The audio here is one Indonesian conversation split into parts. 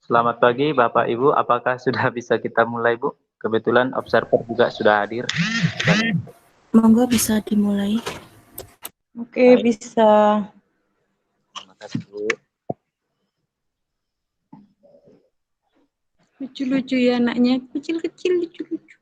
Selamat pagi Bapak Ibu, apakah sudah bisa kita mulai Bu? Kebetulan observer juga sudah hadir. Monggo bisa dimulai. Oke, bisa. Terima kasih Bu. Lucu-lucu ya anaknya, kecil-kecil lucu-lucu.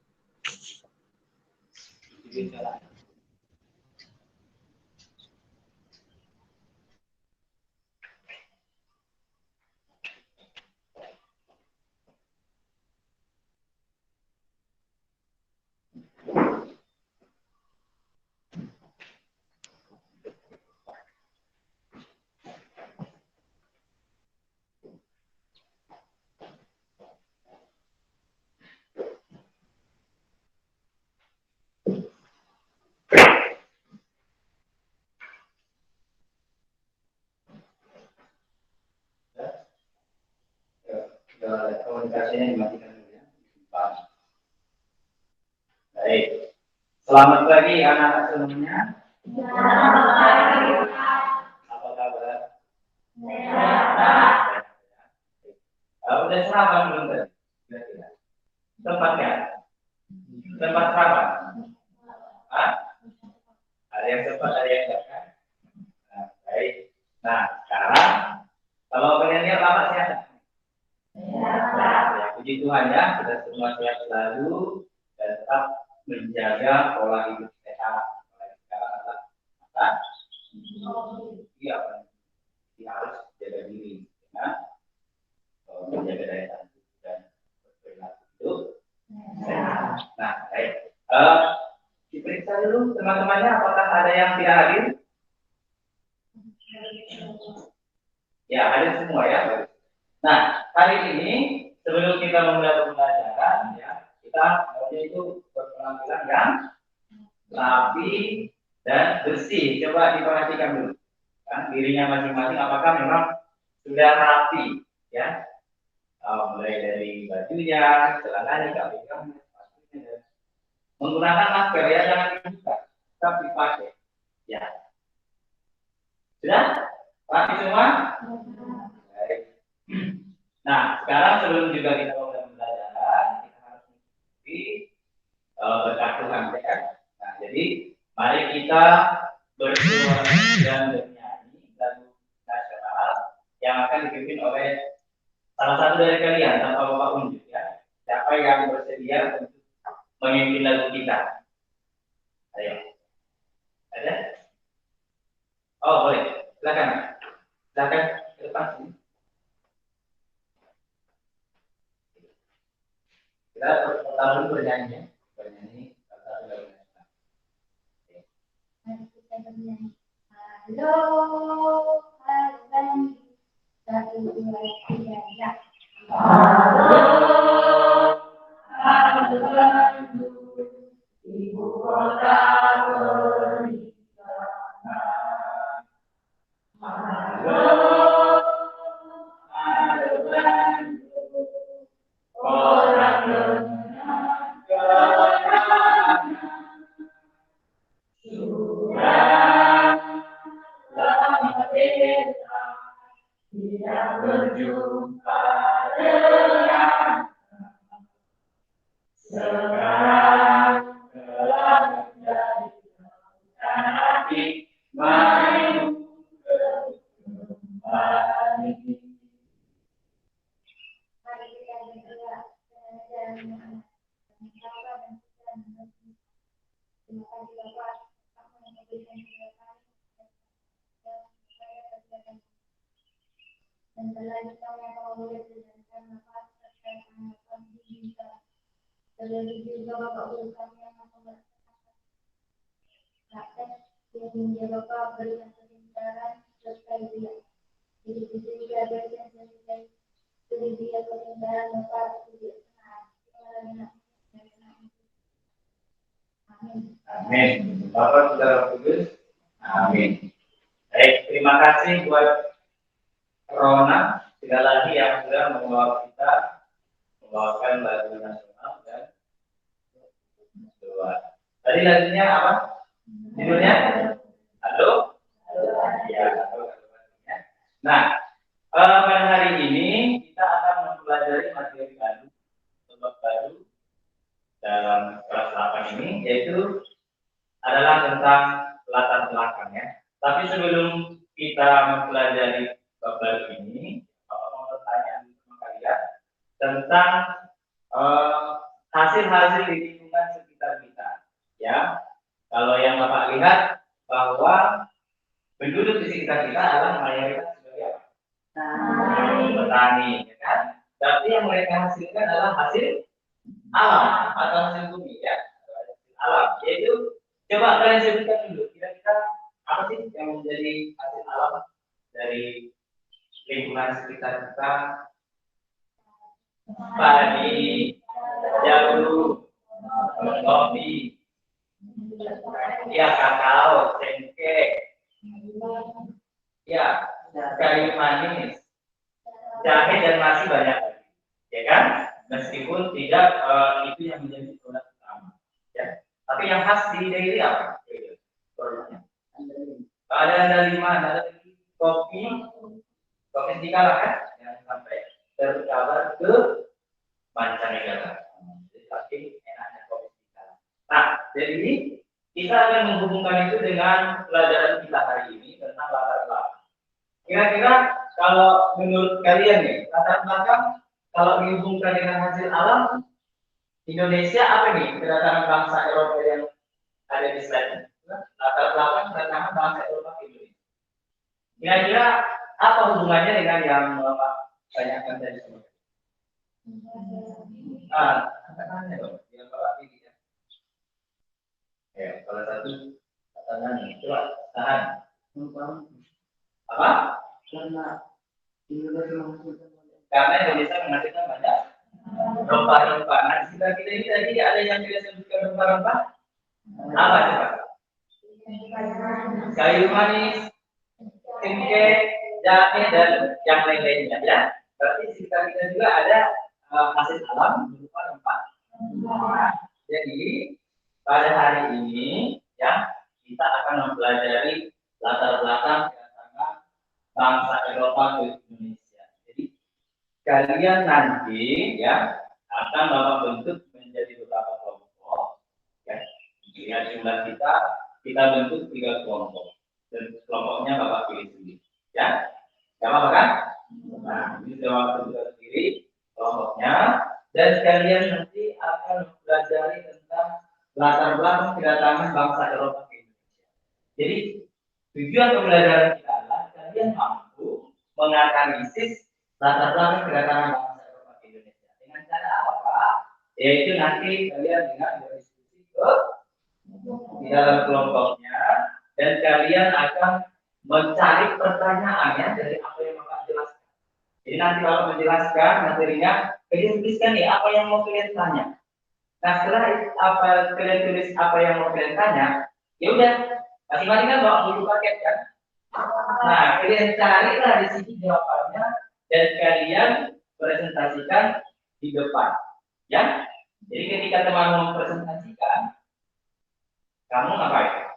Komunikasinya dimatikan dulu ya. Baik. Selamat pagi anak-anak semuanya. Selamat pagi. Apa kabar? Sehat. Udah sarapan belum tadi? Sempat ya? Sempat sarapan? Hah? Ada yang sempat, ada yang enggak kan? Nah, baik. Nah, sekarang kalau pengen lihat lama siapa? Ya, puji Tuhan ya, kita semua sehat selalu dan tetap menjaga pola hidup sehat. Sekarang adalah apa? Iya, kita harus jaga diri, ya. Menjaga daya tahan tubuh dan berperilaku hidup sehat. Nah, baik. Diperiksa dulu teman-temannya, apakah ada yang tidak hadir? Ya, hadir semua ya. Nah, hari ini sebelum kita memulai pembelajaran, ya, kita maunya itu berpenampilan yang rapi dan bersih. Coba diperhatikan dulu, kan dirinya masing-masing apakah memang sudah rapi, ya. Mulai dari bajunya, celananya, kapinya, dan menggunakan masker ya, jangan dibuka, tetap dipakai. Ya, sudah rapi semua? Baik. Nah, sekarang sebelum juga kita mulai pembelajaran, kita harus mengikuti berkat Tuhan ya. Nah, jadi mari kita bersuara dan bernyanyi lagu nasional yang akan dipimpin oleh salah satu dari kalian tanpa Bapak unjuk ya. Siapa yang bersedia untuk memimpin lagu kita? Ayo. Ada? Oh, boleh. Silakan. Silakan ke depan sini. Kita pertama dulu bernyanyi. Bernyanyi satu lagu nasional. Mari kita bernyanyi. Halo, halo, satu dua tiga ya. Halo, halo, ibu kota pernikahan. Halo, halo, orang dengan keyakinan. Sudah lama kita tidak berjumpa dengan sekarang telah menjadi kebutuhan hati. Mari kembali. Mari kita bergerak dan terima kasih Bapak. Dan telah ditanya kalau boleh berikan nafas terkait anggapan diminta. Terlebih juga Bapak guru kami yang membuat praktek yang menjaga Bapak berikan kebenaran terkait dia. Jadi juga ada yang terkait dari dia kebenaran Bapak tidak senang. Amin. Amin. Bapak Saudara Kudus. Amin. Baik, terima kasih buat Rona sekali lagi yang sudah membawa kita membawakan lagu nasional dan keluar. Tadi lagunya apa? Judulnya? Halo? Ya, halo. Nah, Pada hari ini kita akan mempelajari materi baru, topik baru dalam kelas 8 ini, yaitu adalah tentang latar belakang ya. Tapi sebelum kita mempelajari bab baru ini, Bapak mau bertanya sama kalian tentang hasil-hasil di lingkungan sekitar kita. Ya, kalau yang Bapak lihat bahwa penduduk di sekitar kita adalah mayoritas sebagai apa? Petani, ya kan? Berarti yang mereka hasilkan adalah hasil alam atau hasil bumi ya, hasil alam. Yaitu coba kalian sebutkan dulu kira-kira apa sih yang menjadi hasil alam dari lingkungan sekitar kita? Padi, jagung, kopi, ya kakao, cengkeh, ya kayu manis, jahe dan masih banyak lagi, ya kan? Meskipun tidak itu yang menjadi produk utama, ya. Tapi yang khas di daily apa? Produknya. Ada ada kopi dikalah kan, yang sampai terkabar ke mancanegara. Jadi saking enaknya kopi dikalah. Nah, jadi kita akan menghubungkan itu dengan pelajaran kita hari ini tentang latar belakang. Kira-kira kalau menurut kalian nih, latar belakang kalau dihubungkan dengan hasil alam, Indonesia apa nih kedatangan bangsa Eropa yang ada di slide ini? Latar belakang kedatangan bangsa Eropa ke Indonesia. Kira-kira apa hubungannya dengan yang Bapak tanyakan tadi semua? Katakannya dong, yang Bapak pilih ya. Ya, salah satu katakannya, coba tahan. Apa? Karena Indonesia menghasilkan banyak rempah-rempah. Nah, kita ini tadi ada yang kita sebutkan rempah-rempah. Apa coba? Kayu manis, cengkeh, jahe dan yang lain-lainnya ya. Berarti sekitar kita juga ada hasil alam berupa rempah. Jadi pada hari ini ya kita akan mempelajari latar belakang kedatangan bangsa Eropa ke Indonesia. Jadi kalian nanti ya akan Bapak bentuk menjadi beberapa kelompok. Ya, lihat jumlah kita bentuk 3 kelompok dan kelompoknya Bapak pilih sendiri. Ya, nggak apa-apa kan? Nah, ini Bapak bentuk sendiri kelompoknya dan kalian nanti akan mempelajari tentang latar belakang kedatangan bangsa Eropa ke Indonesia. Jadi tujuan pembelajaran kita adalah kalian mampu menganalisis latar belakang kedatangan bangsa Eropa ke Indonesia. Dengan cara apa, Pak? Yaitu nanti kalian dengan berdiskusi di dalam kelompoknya dan kalian akan mencari pertanyaannya dari apa yang Bapak jelaskan. Jadi nanti Bapak menjelaskan materinya, kalian tuliskan nih apa yang mau kalian tanya. Nah, setelah kalian tulis apa yang mau kalian tanya, ya udah masing-masing kan bawa buku paket kan. Nah, kalian carilah di sini jawabannya dan kalian presentasikan di depan, ya. Jadi ketika teman mempresentasikan, kamu ngapain?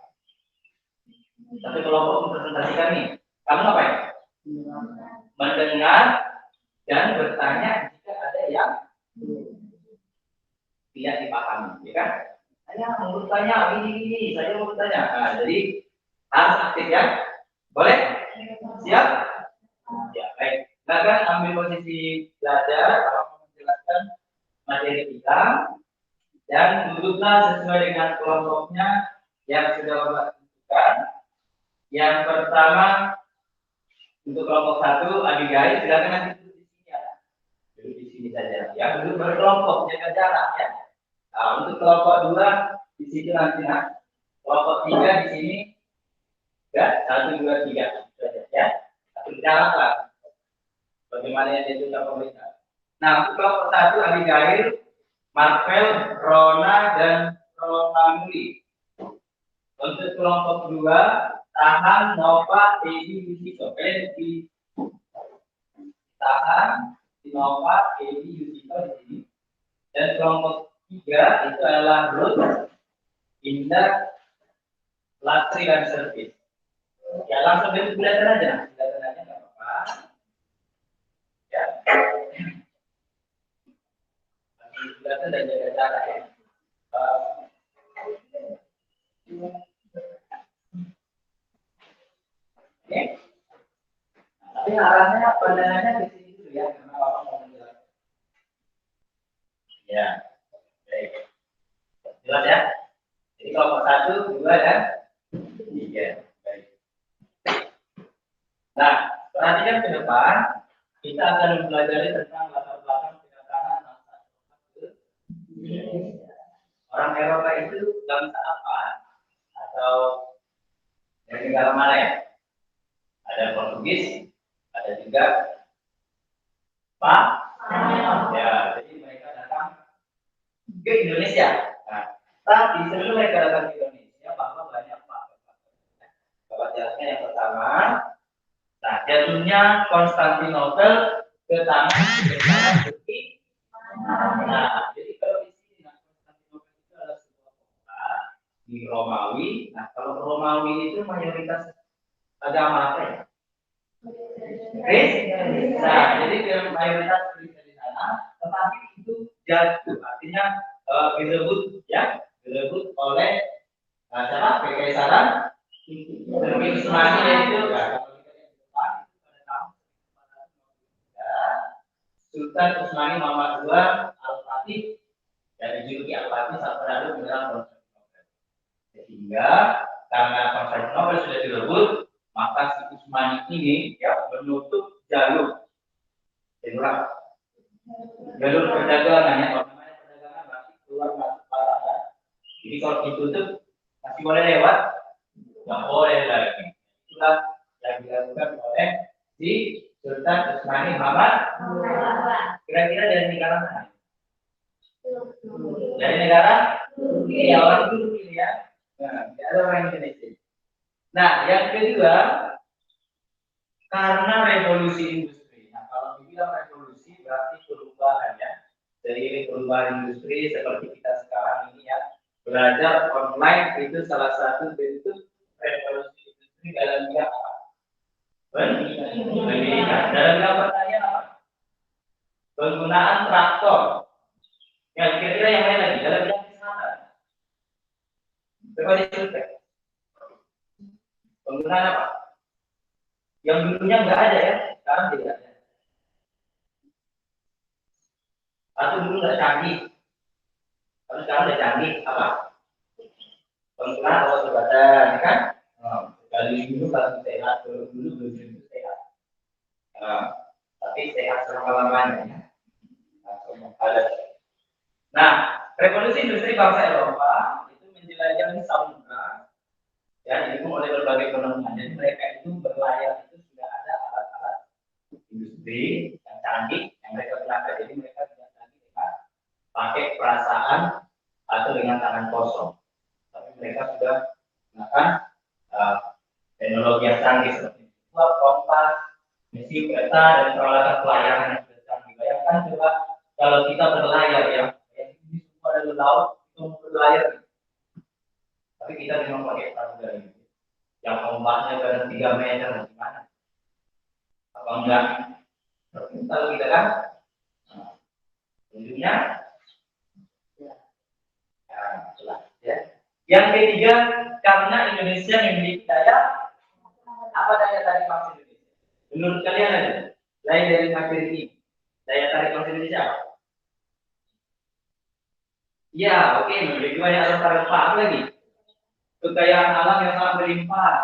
Satu kelompok mempresentasikan nih, kamu ngapain? Mendengar dan bertanya jika ada yang tidak dipahami, ya kan? Saya mau bertanya ini, saya mau bertanya. Nah, jadi harus aktif ya. Boleh? Siap? Ya, baik. Silakan ambil posisi belajar, menjelaskan materi kita dan duduklah sesuai dengan kelompoknya yang sudah Bapak tentukan. Yang pertama untuk kelompok 1, Abigail, silakan nanti duduk di sini ya. Duduk di sini saja. Ya, duduk berkelompok, jaga jarak ya. Nah, untuk kelompok 2 di sini nanti kelompok 3 di sini. Ya, 1, 2, 3 ya. Satu jarak lah. Bagaimana yang ditunjuk pemerintah. Nah, untuk kelompok 1 Abigail, Marvel, Rona dan Ronamuli. Untuk kelompok 2 Tahan, Nova, Edi, Yusito. Di Tahan, Nova, Edi, Yusito di sini. Dan kelompok 3 itu adalah Ruth, Indah, Latri dan Servis. Ya langsung dari kelihatan aja nggak apa-apa. Bagi dan jaga jarak ya. Oke. Tapi arahnya pandangannya di sini dulu ya, karena Bapak mau menjelaskan. Ya, baik. Jelas ya? Jadi kelompok 1, 2, dan 3. Baik. Nah, perhatikan ke depan, kita akan mempelajari tentang latar belakang kedatangan bangsa ke Indonesia. Orang Eropa itu bangsa apa? Atau dari negara mana ya? Ada Portugis, ada juga ya, jadi mereka datang ke Indonesia. Nah, tapi sebelum mereka datang ke Indonesia, bahwa banyak faktor. Bapak jelaskan yang pertama. Nah, jatuhnya Konstantinopel ke tangan Turki. Nah, jadi kalau di sini Konstantinopel itu adalah sebuah kota di Romawi. Nah, kalau Romawi itu mayoritas agama apa ya? Kristen. Nah, jadi mayoritas Kristen di sana, tetapi itu jatuh, artinya disebut oleh siapa? Kekaisaran Turki Utsmani itu kalau kita lihat di depan pada tahun 1453 Sultan Utsmani Muhammad II Al-Fatih dan dijuluki Al-Fatih saat berada menyerang Konstantinopel. Sehingga karena Konstantinopel sudah direbut, maka si Utsmani ini ya menutup jalur perdagangan ya. Kalau namanya perdagangan masih keluar masuk paraga. Jadi kalau ditutup masih boleh lewat, nggak boleh lagi. Itulah yang dilakukan oleh si Sultan Utsmani Muhammad. Kira-kira dari negara mana? Dari negara Turki ya, orang Turki ya. Nah, tidak ada orang Indonesia. Nah, yang kedua, karena revolusi industri. Nah, kalau dibilang revolusi berarti perubahan ya. Dari perubahan industri seperti kita sekarang ini ya, belajar online itu salah satu bentuk revolusi industri dalam bidang apa? Pendidikan. Dalam bidang pertanian apa? Penggunaan traktor. Ya, kira-kira yang lain lagi dalam bidang kesehatan. Coba disebutkan. Penggunaan apa? Yang dulunya nggak ada ya, sekarang tidak ada. Atau dulu nggak canggih, kalau sekarang udah canggih apa? Penggunaan obat-obatan, ya kan? Kali dulu kalau sehat, dulu belum tentu sehat. Tapi sehat selama-lamanya ya. Nah, revolusi industri bangsa Eropa itu menjelajahi samudra ya, didukung oleh berbagai penemuan. Jadi mereka itu berlayar itu sudah ada alat-alat industri yang canggih yang mereka gunakan. Jadi mereka tidak lagi dengan pakai perasaan atau dengan tangan kosong, tapi mereka sudah menggunakan teknologi yang canggih seperti kompas, mesin kereta dan peralatan pelayaran yang sudah canggih. Bayangkan coba kalau kita berlayar ya, ini semua ada laut itu berlayar, tapi kita memang pakai perahu ini yang ombaknya kadang 3 meter, gimana? Apa enggak? Kalau kita kan, ujungnya, ya. Yang ketiga, karena Indonesia memiliki daya, apa daya tarik bangsa Indonesia? Menurut kalian ada? Lain dari materi ini, daya tarik bangsa Indonesia apa? Ya, oke, memiliki banyak rempah-rempah lagi. Kekayaan alam yang sangat berlimpah.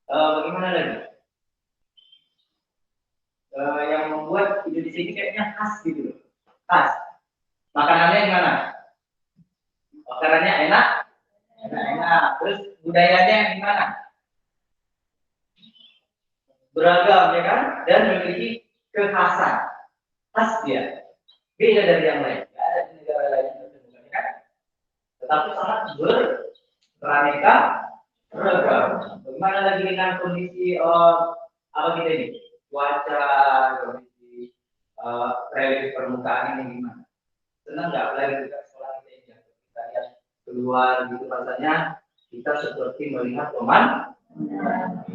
Bagaimana lagi? Yang membuat Indonesia ini kayaknya khas gitu loh. Khas. Makanannya gimana? Makanannya enak. Terus budayanya gimana? Beragam ya kan? Dan memiliki kekhasan. Khas dia. Beda dari yang lain. Tidak ada di negara lain ya kan? Tetapi sangat beraneka beragam. Bagaimana lagi dengan kondisi apa kita ini? Cuaca, kondisi relief permukaan ini gimana? Senang nggak belajar di sekolah kita ini? Kita lihat keluar gitu rasanya kita seperti melihat teman.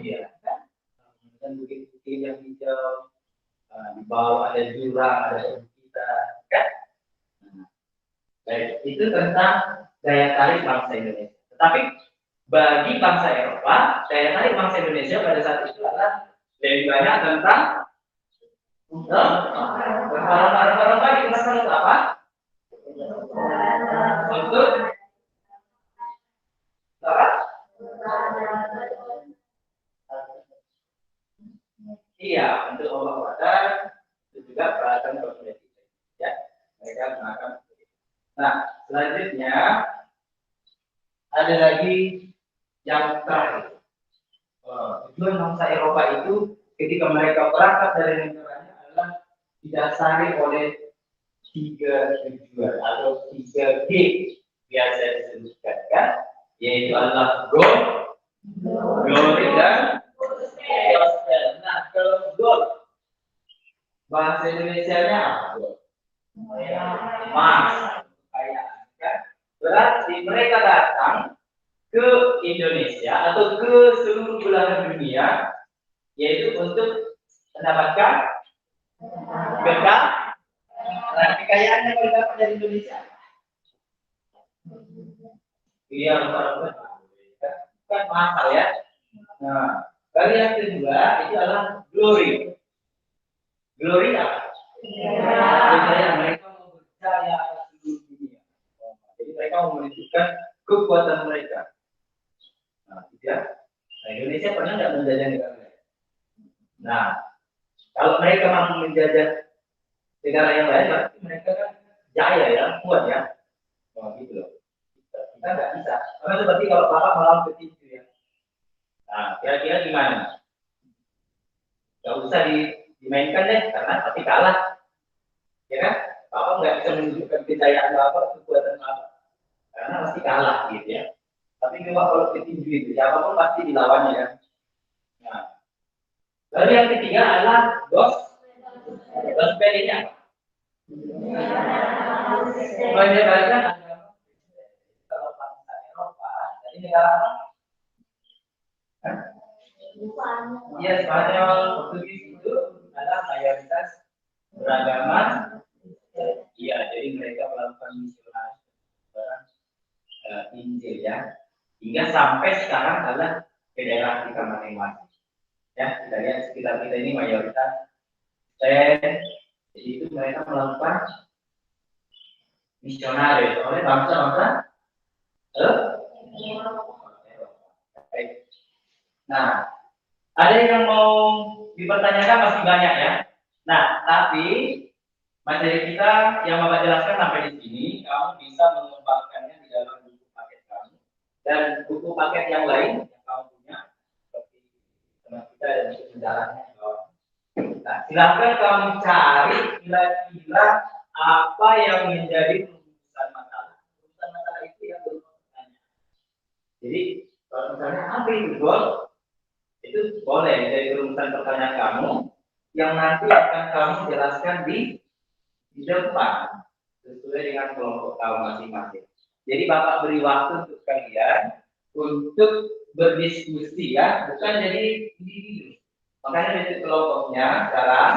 Iya. Dan bukit-bukit yang hijau, Di bawah ada jurang, ada kita, kan? Baik, itu tentang daya tarik bangsa Indonesia. Tetapi bagi bangsa Eropa, daya tarik bangsa Indonesia pada saat itu adalah lebih banyak tentang rempah-rempah digunakan untuk apa? Untuk apa? Iya, untuk obat-obatan dan juga peralatan kosmetik. Ya, mereka gunakan. Nah, selanjutnya ada lagi yang terakhir. Tujuan bangsa Eropa itu ketika mereka berangkat dari negaranya adalah didasari oleh 3 tujuan atau 3 G biasa disebutkan, kan? Yaitu adalah gold, glory, dan gospel. Nah, kalau gold bahasa Indonesianya apa? Emas, kekayaan, kan? Berarti mereka datang ke Indonesia atau ke seluruh belahan dunia, yaitu untuk mendapatkan kekayaan yang didapat dari Indonesia. Iya, bukan mahal ya. Nah, lalu yang kedua itu adalah glory. Glory apa? Percaya mereka mau percaya atas seluruh dunia. Jadi mereka mau menunjukkan kekuatan mereka. Nah, ya. Nah, Indonesia pernah nggak menjajah negara lain? Nah, kalau mereka mampu menjajah negara yang lain, berarti mereka kan jaya ya, kuat ya. Oh, gitu loh. Kita nggak bisa. Karena seperti kalau Bapak melawan petinju ya. Nah, kira-kira gimana? Gak usah dimainkan deh, karena pasti kalah. Ya kan? Bapak nggak bisa menunjukkan kejayaan Bapak, kekuatan Bapak. Karena pasti kalah gitu ya. Tapi memang kalau petinju itu, siapapun pasti dilawannya ya. Nah, lalu yang ketiga adalah gospel ini apa? Menyebarkan agama kalau bangsa Eropa dari negara apa? Iya, Spanyol, Portugis itu adalah mayoritas beragama. Iya, jadi mereka melakukan misionaris Injil ya, hingga sampai sekarang adalah ke daerah kita masing-masing. Ya, kita lihat sekitar kita ini mayoritas jadi itu mereka melakukan misionaris oleh bangsa-bangsa Nah, ada yang mau dipertanyakan masih banyak ya. Nah, tapi materi kita yang Bapak jelaskan sampai di sini, kamu bisa mengembangkannya di dalam buku paket kamu dan buku paket yang lain yang kamu punya seperti teman kita dan sejarahnya. Nah, silakan kamu cari kira-kira apa yang menjadi rumusan masalah. Rumusan masalah itu yang bertanya. Jadi, kalau misalnya apa itu goal, itu boleh jadi rumusan pertanyaan kamu yang nanti akan kamu jelaskan di depan sesuai dengan kelompok kamu masing-masing. Jadi Bapak beri waktu untuk kalian untuk berdiskusi ya, bukan jadi individu. Makanya itu kelompoknya sekarang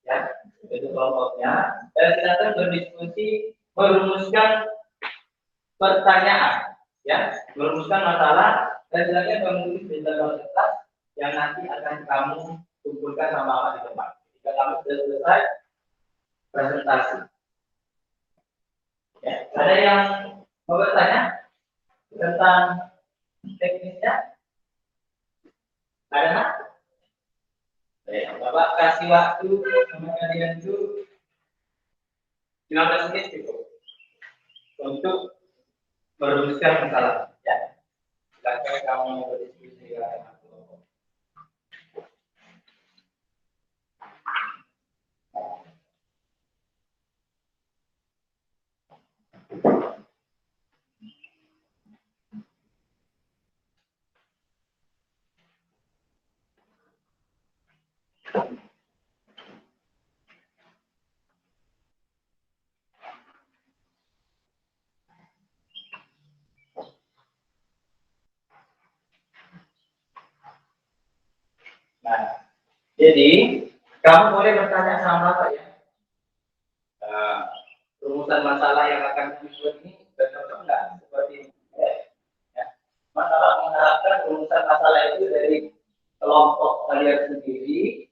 ya, itu kelompoknya dan silakan berdiskusi merumuskan pertanyaan ya, merumuskan masalah dan silakan menulis di dalam kertas yang nanti akan kamu kumpulkan sama di depan. Jika kamu sudah selesai presentasi. Ya, ada yang mau bertanya tentang teknisnya? Ada nggak? Bapak kasih waktu sama kalian itu 15 menit cukup untuk merumuskan masalah. Ya, silakan kamu berdiskusi dengan kelompok. Nah, jadi Kamu boleh bertanya sama Bapak ya. Eh, Rumusan masalah yang akan kami buat ini bercocok enggak seperti ini? Ya. Masalah mengharapkan rumusan masalah itu dari kelompok kalian sendiri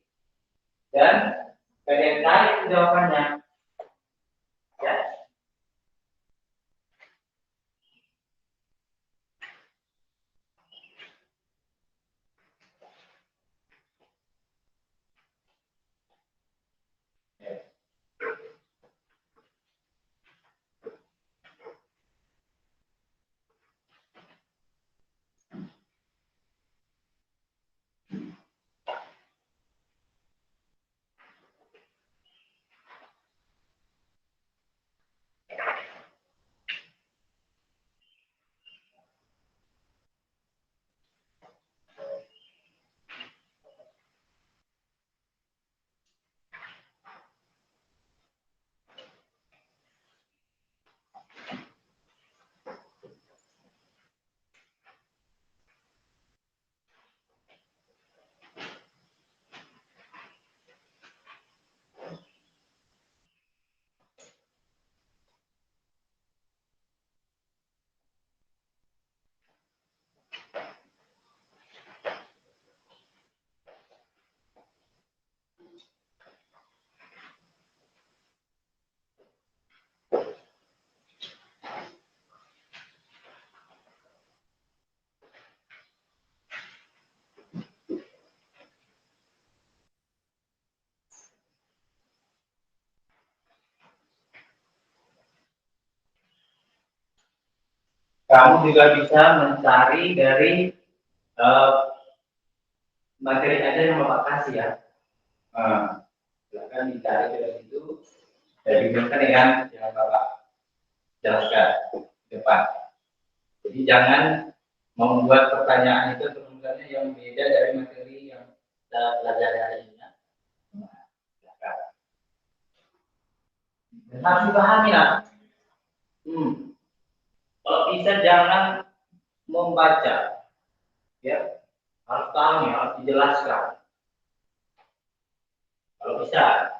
dan kalian cari jawabannya. Ya. Kamu juga bisa mencari dari eh, materi aja yang Bapak kasih ya. Silakan dicari dari situ dan diberikan dengan yang Bapak jelaskan di depan. Jadi jangan membuat pertanyaan itu sebenarnya yang beda dari materi yang kita pelajari hari ini. Silakan. Dan harus dipahami lah. Kalau bisa jangan membaca, ya harus tahu ya, harus dijelaskan. Kalau bisa.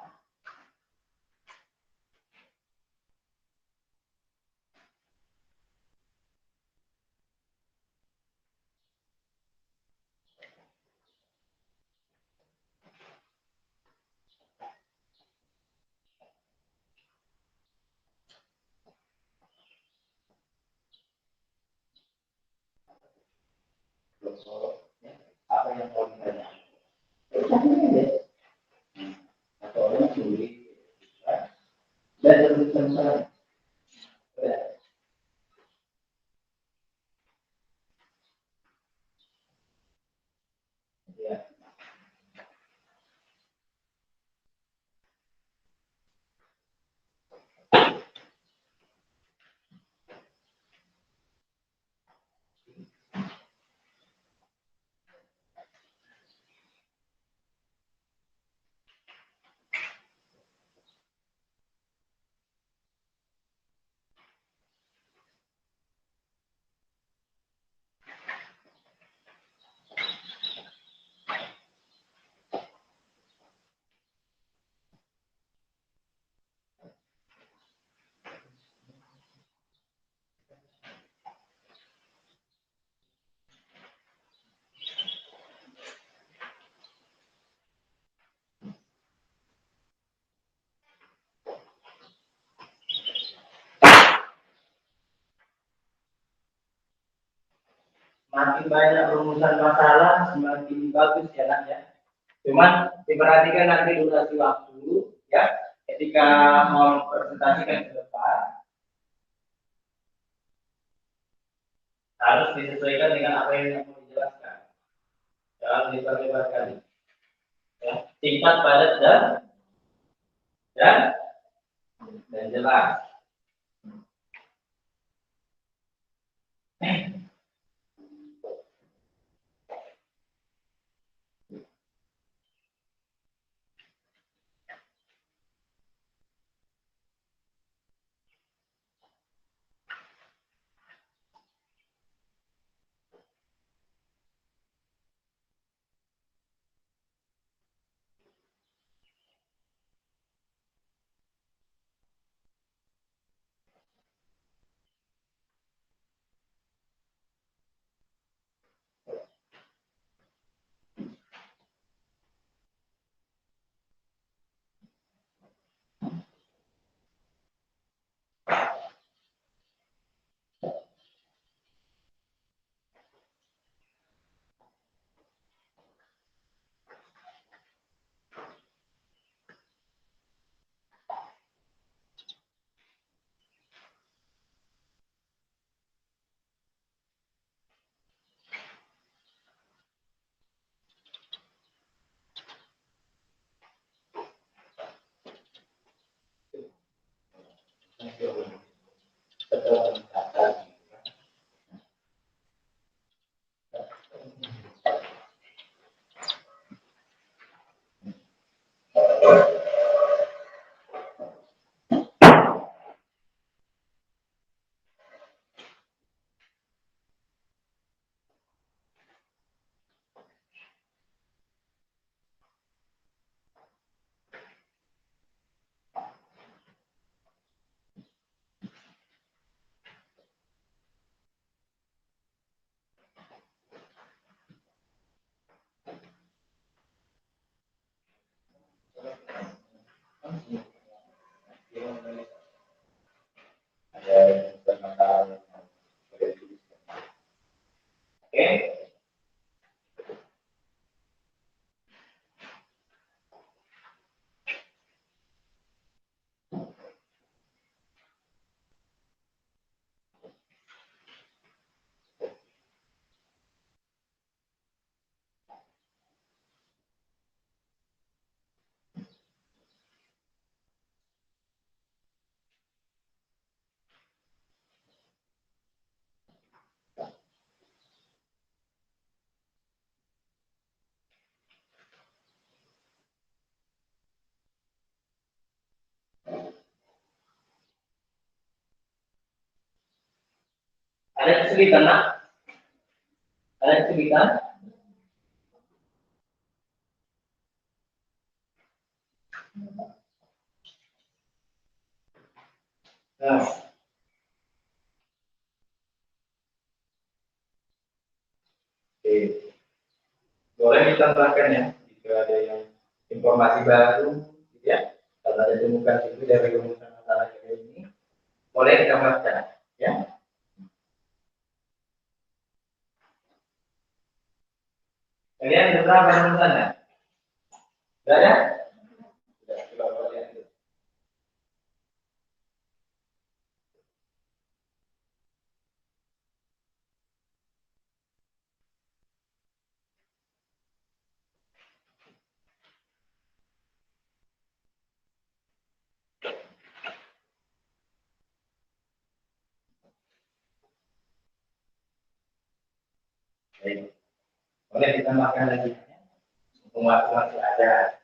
Apa yang mau ditanya? Atau orang curi, dan terbitkan saya. Ya. Makin banyak rumusan masalah, semakin bagus ya nak ya. Cuman diperhatikan nanti durasi waktu ya, ketika mau presentasikan ke depan harus disesuaikan dengan apa yang mau dijelaskan. Jangan diperlebarkan. Ya, singkat, padat dan jelas. Oke. Ada kesulitan, nak? Ada kesulitan? Nah, oke. Boleh ditambahkan ya, jika ada yang informasi baru, gitu ya. Kalau ada temukan itu dari rumusan masalah ini, boleh ditambahkan, ya. Kalian sudah berapa rumusannya? Sudah ya? Sudah, coba lihat dulu. Baik. Boleh ditambahkan lagi, ya. Mumpung waktu masih ada.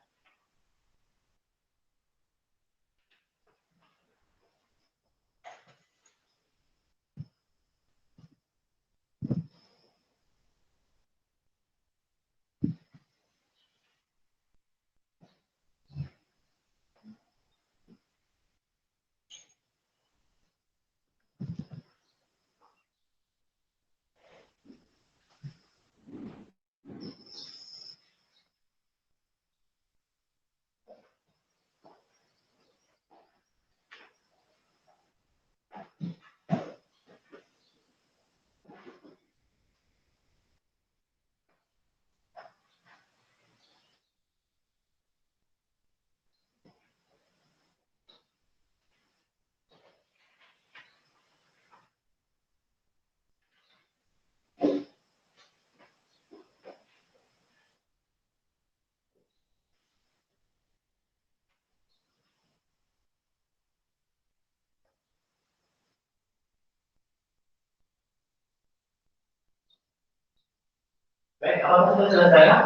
Baik, kalau sudah selesai, ya?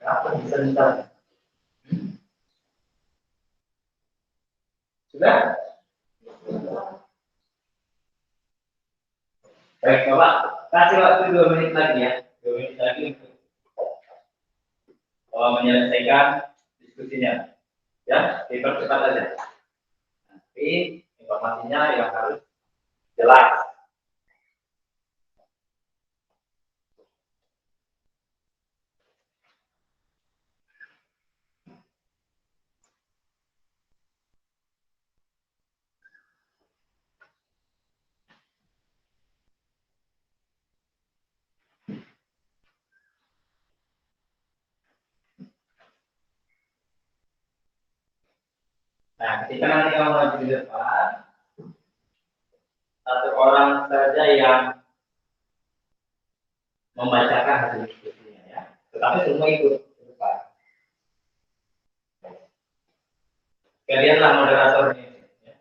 Apa bisa ditanya? Sudah? Baik, Bapak. Kasih waktu 2 menit lagi ya. 2 menit lagi untuk menyelesaikan diskusinya. Ya, dipercepat aja. Nanti informasinya yang harus jelas. Nah, ketika nanti kamu maju di depan, satu orang saja yang membacakan hasil diskusinya ya. Tetapi semua ikut ke depan. Kalianlah moderatornya. Ya.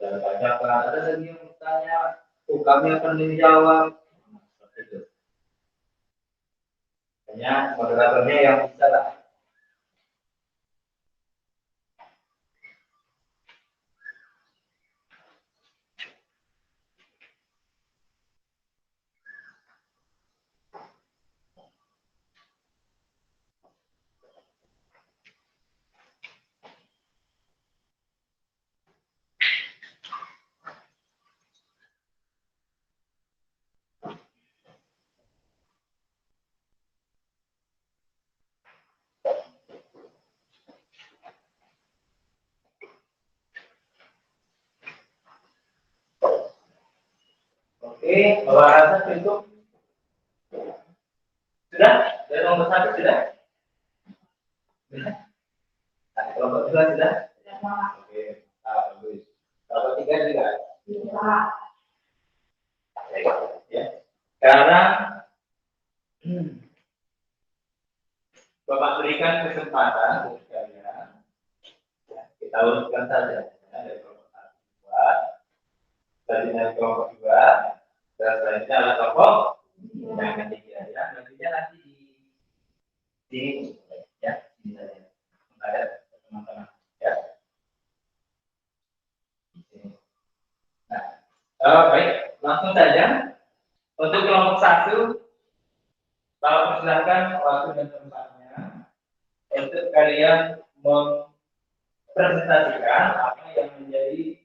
Dan bacakan, ada lagi yang bertanya, kami akan menjawab. Seperti itu. Hanya moderatornya yang bisa lah. Oke, Bapak rasa cukup. Sudah? Dari nomor 1 sudah? Sudah? Nah, kelompok 2 sudah? Oke, bagus. Kelompok 3 juga? Baik, ya. Sekarang Bapak berikan kesempatan untuk kalian. Ya, kita urutkan saja ya, dari kelompok 1, 2, selanjutnya kelompok 2, dan selanjutnya adalah kelompok yang ketiga ya. Nantinya nanti di ya, di saja. Ada teman-teman ya. Nah, baik, langsung saja untuk kelompok 1, Bapak persilahkan waktu dan tempatnya untuk kalian mempresentasikan apa yang menjadi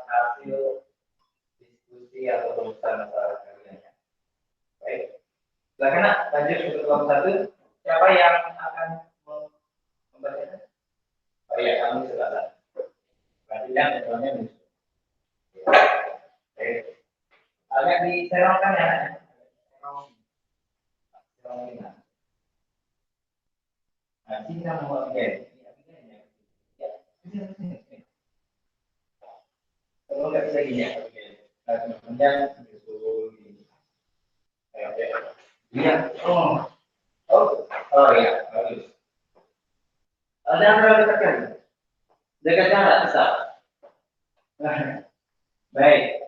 hasil diskusi atau pembahasan masalah kalian. Baik, silakan lanjut untuk kelompok 1. Siapa yang akan membacakan? Oh iya, kami silakan. Berarti yang misalnya baik. Agak diserahkan ya. Nah, sini kita mau lihat. Kalau nggak bisa gini ya, oke. Nah, kemudian oke. Iya. Oh ya, bagus. Ada yang perlu ditekan? Jaga jarak bisa. Baik.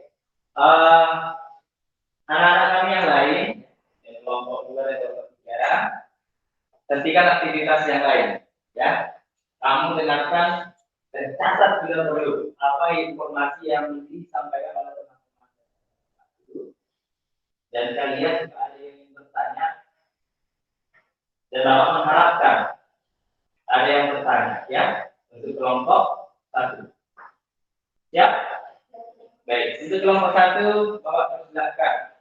Anak-anak kami yang lain, kelompok 2 dan kelompok 3, hentikan aktivitas yang lain, ya. Kamu dengarkan dan catat bila perlu apa informasi yang disampaikan oleh teman-teman. Dan kalian jika ada yang ingin bertanya, dan Bapak mengharapkan ada yang bertanya, ya, untuk kelompok 1. Siap? Baik, untuk kelompok 1, Bapak persilakan.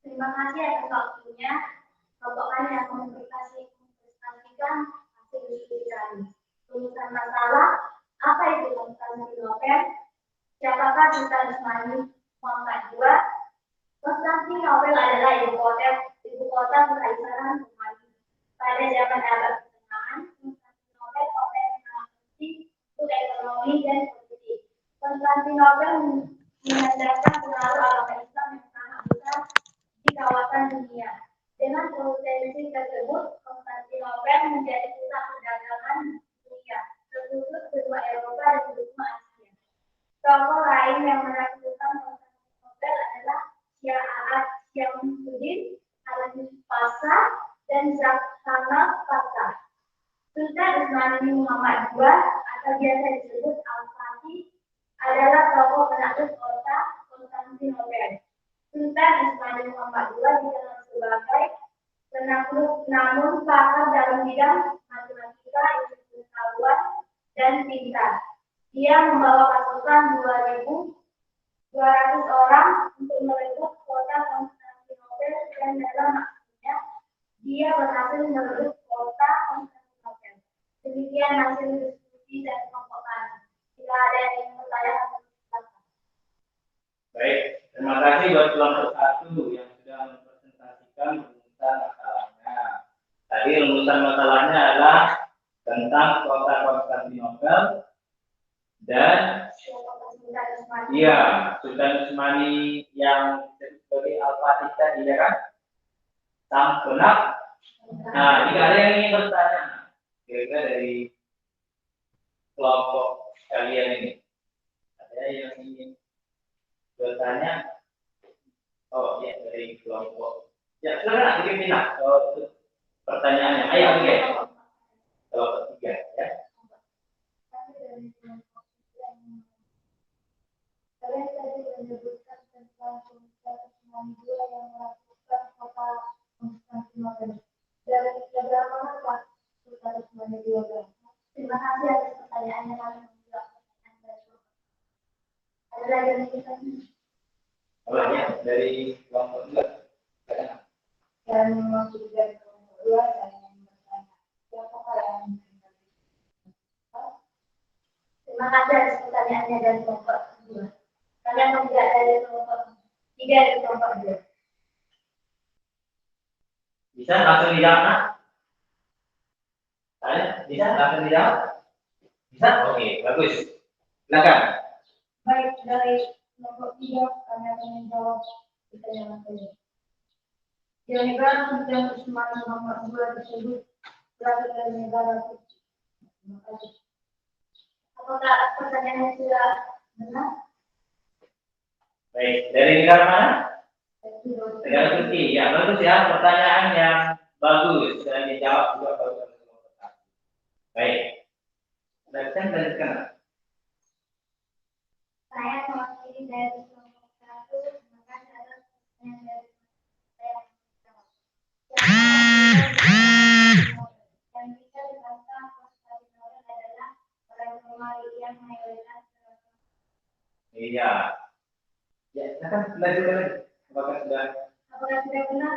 Terima kasih atas waktunya. Kelompok kami akan mempresentasikan hasil diskusi kami. Rumusan masalah, apa itu Konstantinopel? Siapakah Sultan Usmani Muhammad II? Konstantinopel adalah ibu kota Kekaisaran Romawi. Pada zaman abad pertengahan, Konstantinopel kota yang sangat penting untuk ekonomi dan politik. Konstantinopel menandakan pengaruh agama Islam yang sangat besar di kawasan dunia. Dengan potensi tersebut, Konstantinopel menjadi pusat perdagangan dunia, terkhusus benua Eropa dan benua Asia. Tokoh lain yang menaklukkan Konstantinopel adalah Syamsuddin Al-Pasha dan Zafar Pasha. Sultan Usmani Muhammad II atau biasa disebut Al-Fatih adalah tokoh penakluk kota Konstantinopel. Sultan Usmani Muhammad II dikenal sebagai penakluk namun pakar dalam bidang matematika, ilmu pengetahuan, dan pintar. Dia membawa pasukan 2.200 orang untuk merebut kota Konstantinopel dan dalam aksinya dia berhasil merebut kota Konstantinopel. Demikian hasil diskusi dan kelompok kami. Jika ada yang ingin bertanya, Baik, terima kasih buat kelompok 1 yang sudah mempresentasikan rumusan masalahnya. Tadi rumusan masalahnya adalah tentang kota Konstantinopel dan Sultan Usmani yang sebagai Al-Fatih tadi, ya kan? Sang benar. Nah, jika ada yang ingin bertanya, kira-kira dari kelompok kalian ini, ada yang ingin bertanya? Oh ya, dari kelompok. Ya, silakan bikin minat untuk pertanyaannya. Ayo, oke. Kelompok 3, ya. Kalian tadi menyebutkan tentang Sultan Usmani II yang melakukan kota Konstantinopel. Dari seberapa lama Sultan Usmani II berada? Terima kasih atas pertanyaannya. Kami menjawab pertanyaan dari ada lagi yang ingin Oh ya, dari kelompok 2. dan maksud dari kelompok 2 saya ingin bertanya. Siapakah yang terima kasih atas pertanyaannya dari kelompok 2. Kalian tidak dari kelompok 3 dan kelompok 2. Bisa langsung dijawab, nak? Kalian bisa langsung dijawab? Bisa? Oke, bagus. Silakan. Baik, dari kelompok 3 kami akan menjawab pertanyaan ini. Di negara yang Usman nomor 2 tersebut berasal dari negara Turki. Terima kasih. Apakah pertanyaannya sudah benar? Baik, dari negara mana? Negara Turki. Ya, bagus ya. Pertanyaan yang bagus dan dijawab juga bagus. Baik. Lanjutkan dan sekarang. Saya mewakili dari kelompok 1, maka ada pertanyaan dari saya. Yang bisa dikatakan prestasi Nobel adalah orang Somali yang mayoritas. Iya. Ya, silakan lanjutkan lagi. Apakah sudah benar?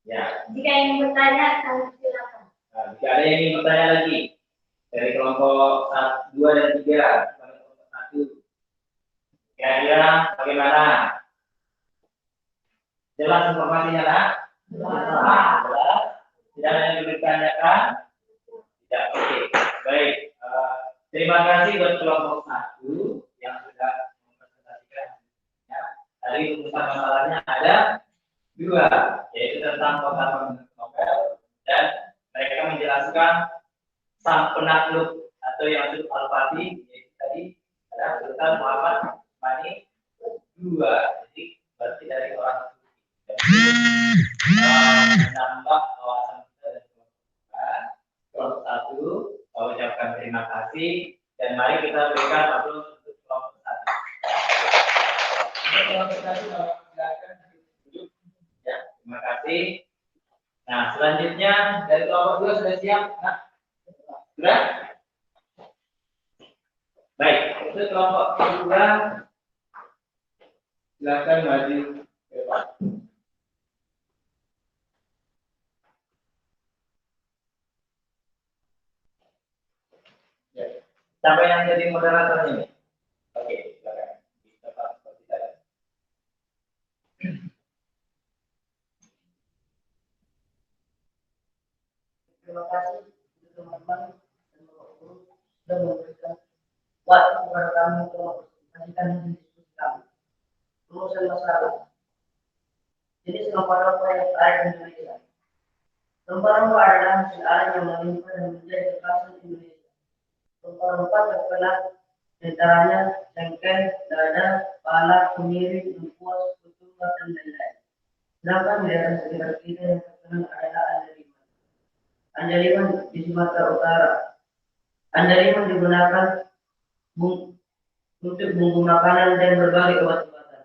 Ya. Jika ingin bertanya, kami silakan. Nah, jika ada yang ingin bertanya lagi dari kelompok 2 dan 3, kelompok 1, kira-kira bagaimana? Jelas informasinya, nak? Jelas. Tidak ada yang ditanyakan? Tidak. Oke. Baik. Terima kasih buat kelompok 1 yang sudah mempresentasikan. Ya. Tadi rumusan masalahnya ada 2, yaitu tentang kota Nobel, dan mereka menjelaskan sang penakluk atau yang disebut Al-Fatih, yaitu tadi ada Sultan Muhammad Mani II. Jadi berarti dari orang menambah wawasan kita dari kelompok 1. Saya ucapkan terima kasih dan mari kita berikan aplaus untuk kelompok 1. Kelompok 1 silakan duduk. Ya, terima kasih. Nah, selanjutnya dari kelompok 2 sudah siap? Nah, sudah? Baik, untuk kelompok 2 silakan maju ke depan. Ya. Siapa yang jadi moderator ini? Oke, silakan. Bisa Pak seperti tadi. Terima kasih teman-teman dan Bapak Guru sudah memberikan waktu kepada kami untuk mempresentasikan diskusi kami. Rumusan masalah. Jenis rempah-rempah yang ada di Indonesia. Rempah-rempah adalah hasil alam yang melimpah dan menjadi kekhasan Indonesia. Rempah-rempah terkenal diantaranya cengkeh, dada, pala, kemiri, lengkuas, ketumbar, dan lain-lain. Sedangkan di daerah sekitar kita yang terkenal adalah andaliman. Andaliman di Sumatera Utara. Andaliman digunakan untuk bumbu makanan dan berbagai obat-obatan.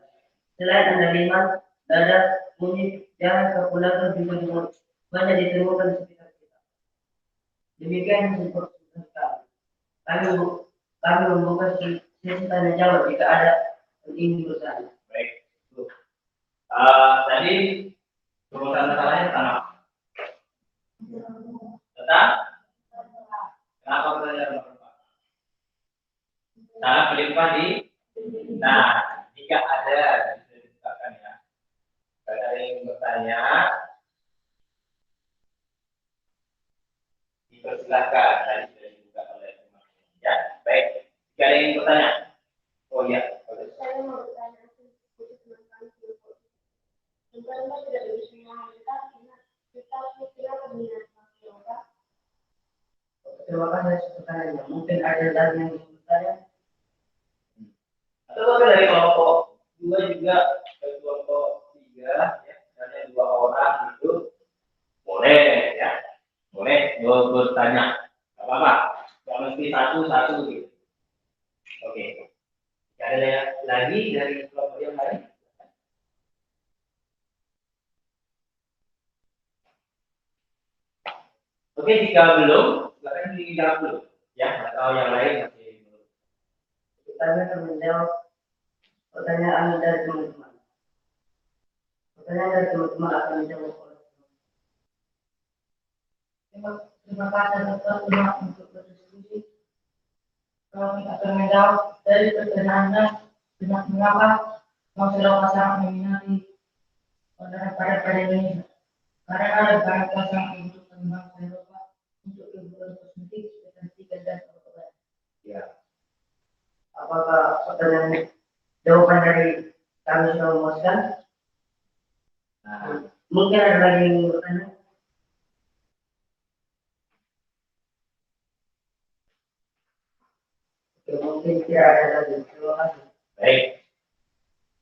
Selain andaliman, dada, kunyit, jahe, kapulaga juga banyak ditemukan di sekitar kita. Demikian seperti kami membuka sesi tanya jawab jika ada yang ingin bertanya. Baik. Tadi rumusan masalahnya tentang apa? Tentang? Kenapa pertanyaan berapa? Sangat melimpah di. Nah, jika ada bisa dibukakan ya. Kalau ada yang ingin bertanya, dipersilakan. Tadi sudah dibuka oleh teman. Ya, baik. Jika ada yang ingin bertanya, oh ya. Saya mau bertanya untuk teman-teman kelompok. Teman-teman tidak bisa mengamalkan kita kira benar yoga. Terima kasih atas pertanyaannya. Mungkin ada lagi yang ingin bertanya. Atau bahkan dari kelompok 2 juga ke kelompok 3 ya, misalnya 2 orang itu boleh ya, boleh bertanya, nggak apa-apa, nggak mesti satu gitu. Oke, ada lagi dari kelompok yang lain? Oke, jika belum, silakan dijawab dulu ya, atau yang lain masih belum. Kami akan menjawab pertanyaan dari teman-teman. Pertanyaan dari teman-teman akan dijawab oleh teman-teman. Terima kasih atas waktunya untuk berdiskusi. Kami akan menjawab dari pertanyaannya Mengapa masyarakat sangat meminati pada ini? Karena ada banyak pasang untuk bangsa Eropa untuk kebutuhan kosmetik, kecantikan dan obat. Ya. Apakah pertanyaan jawaban dari kami sudah memuaskan? Nah, Mungkin ada lagi yang bertanya? Oke, mungkin tidak ada lagi. Terima kasih. baik.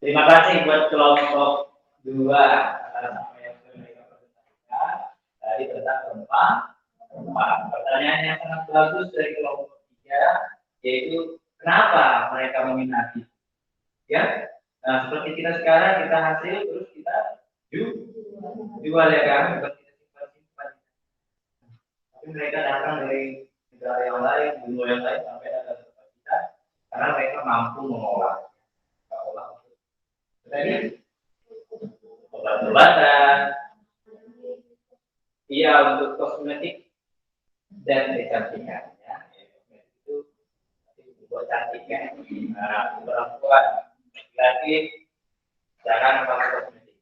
Terima kasih buat kelompok 2 atas apa yang sudah mereka presentasikan dari tentang gempa. Pertanyaan yang sangat bagus dari kelompok 3 yaitu kenapa mereka meminati? Ya, nah seperti kita sekarang kita hasil terus kita jual ya kan, bukan kita simpan. Tapi mereka datang dari negara yang lain, benua yang lain sampai datang ke tempat kita karena mereka mampu mengolah. Tadi obat-obatan, iya untuk kosmetik dan kecantikan ya. Kosmetik itu buat cantik ya. Nah, perempuan laki jangan pakai kosmetik.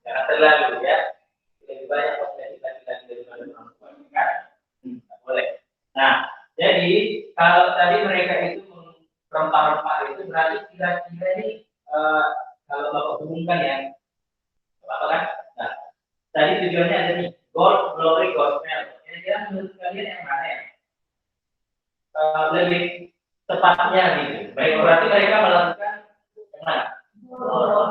Jangan terlalu ya. Lebih banyak kosmetik laki-laki daripada perempuan kan? Tidak boleh. Nah, jadi kalau tadi mereka itu rempah-rempah itu berarti kira-kira ini kalau Bapak hubungkan ya, apa kan? Nah, tadi tujuannya ada nih, gold, glory, gospel. Kira-kira menurut kalian yang mana ya? Lebih tepatnya gitu. Baik, berarti mereka melakukan yang mana?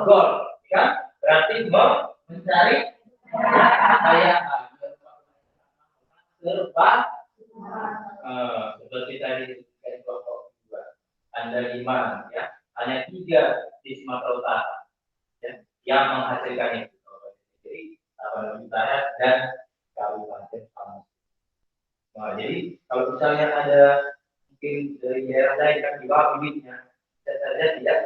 Gold, kan? Berarti gold mencari kekayaan, serba seperti tadi dari kelompok 2. Ada 5 ya, hanya 3 di Sumatera Utara ya, yang menghasilkan itu. Jadi Tapanuli Utara dan Kabupaten Pamekasan. Nah, jadi kalau misalnya ada mungkin dari daerah lain kan di bawah bibitnya, bisa saja tidak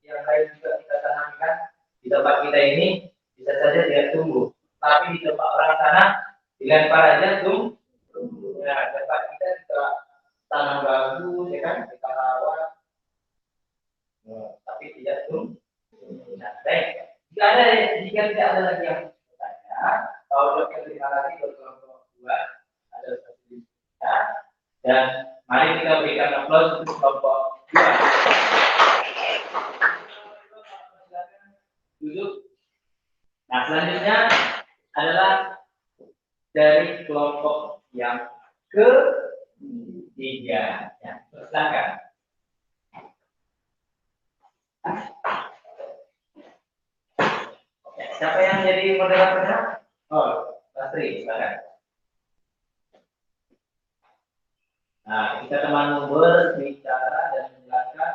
yang lain juga kita tanamkan di tempat kita ini bisa saja tidak tumbuh, tapi di tempat orang sana dilempar aja tumbuh. Nah, tempat kita juga tanam bagus ya kan, kita rawat, tapi tidak tumbuh. Nah, baik. Jika tidak ada lagi yang bertanya, kalau terima kasih buat kelompok 2 ada ya. Dan mari kita berikan aplaus untuk kelompok 2. Duduk. Nah, selanjutnya adalah dari kelompok yang ketiga. Ya, silakan. Siapa yang jadi moderatornya? Oh, Basri, silakan. Nah, kita teman berbicara dan menjelaskan,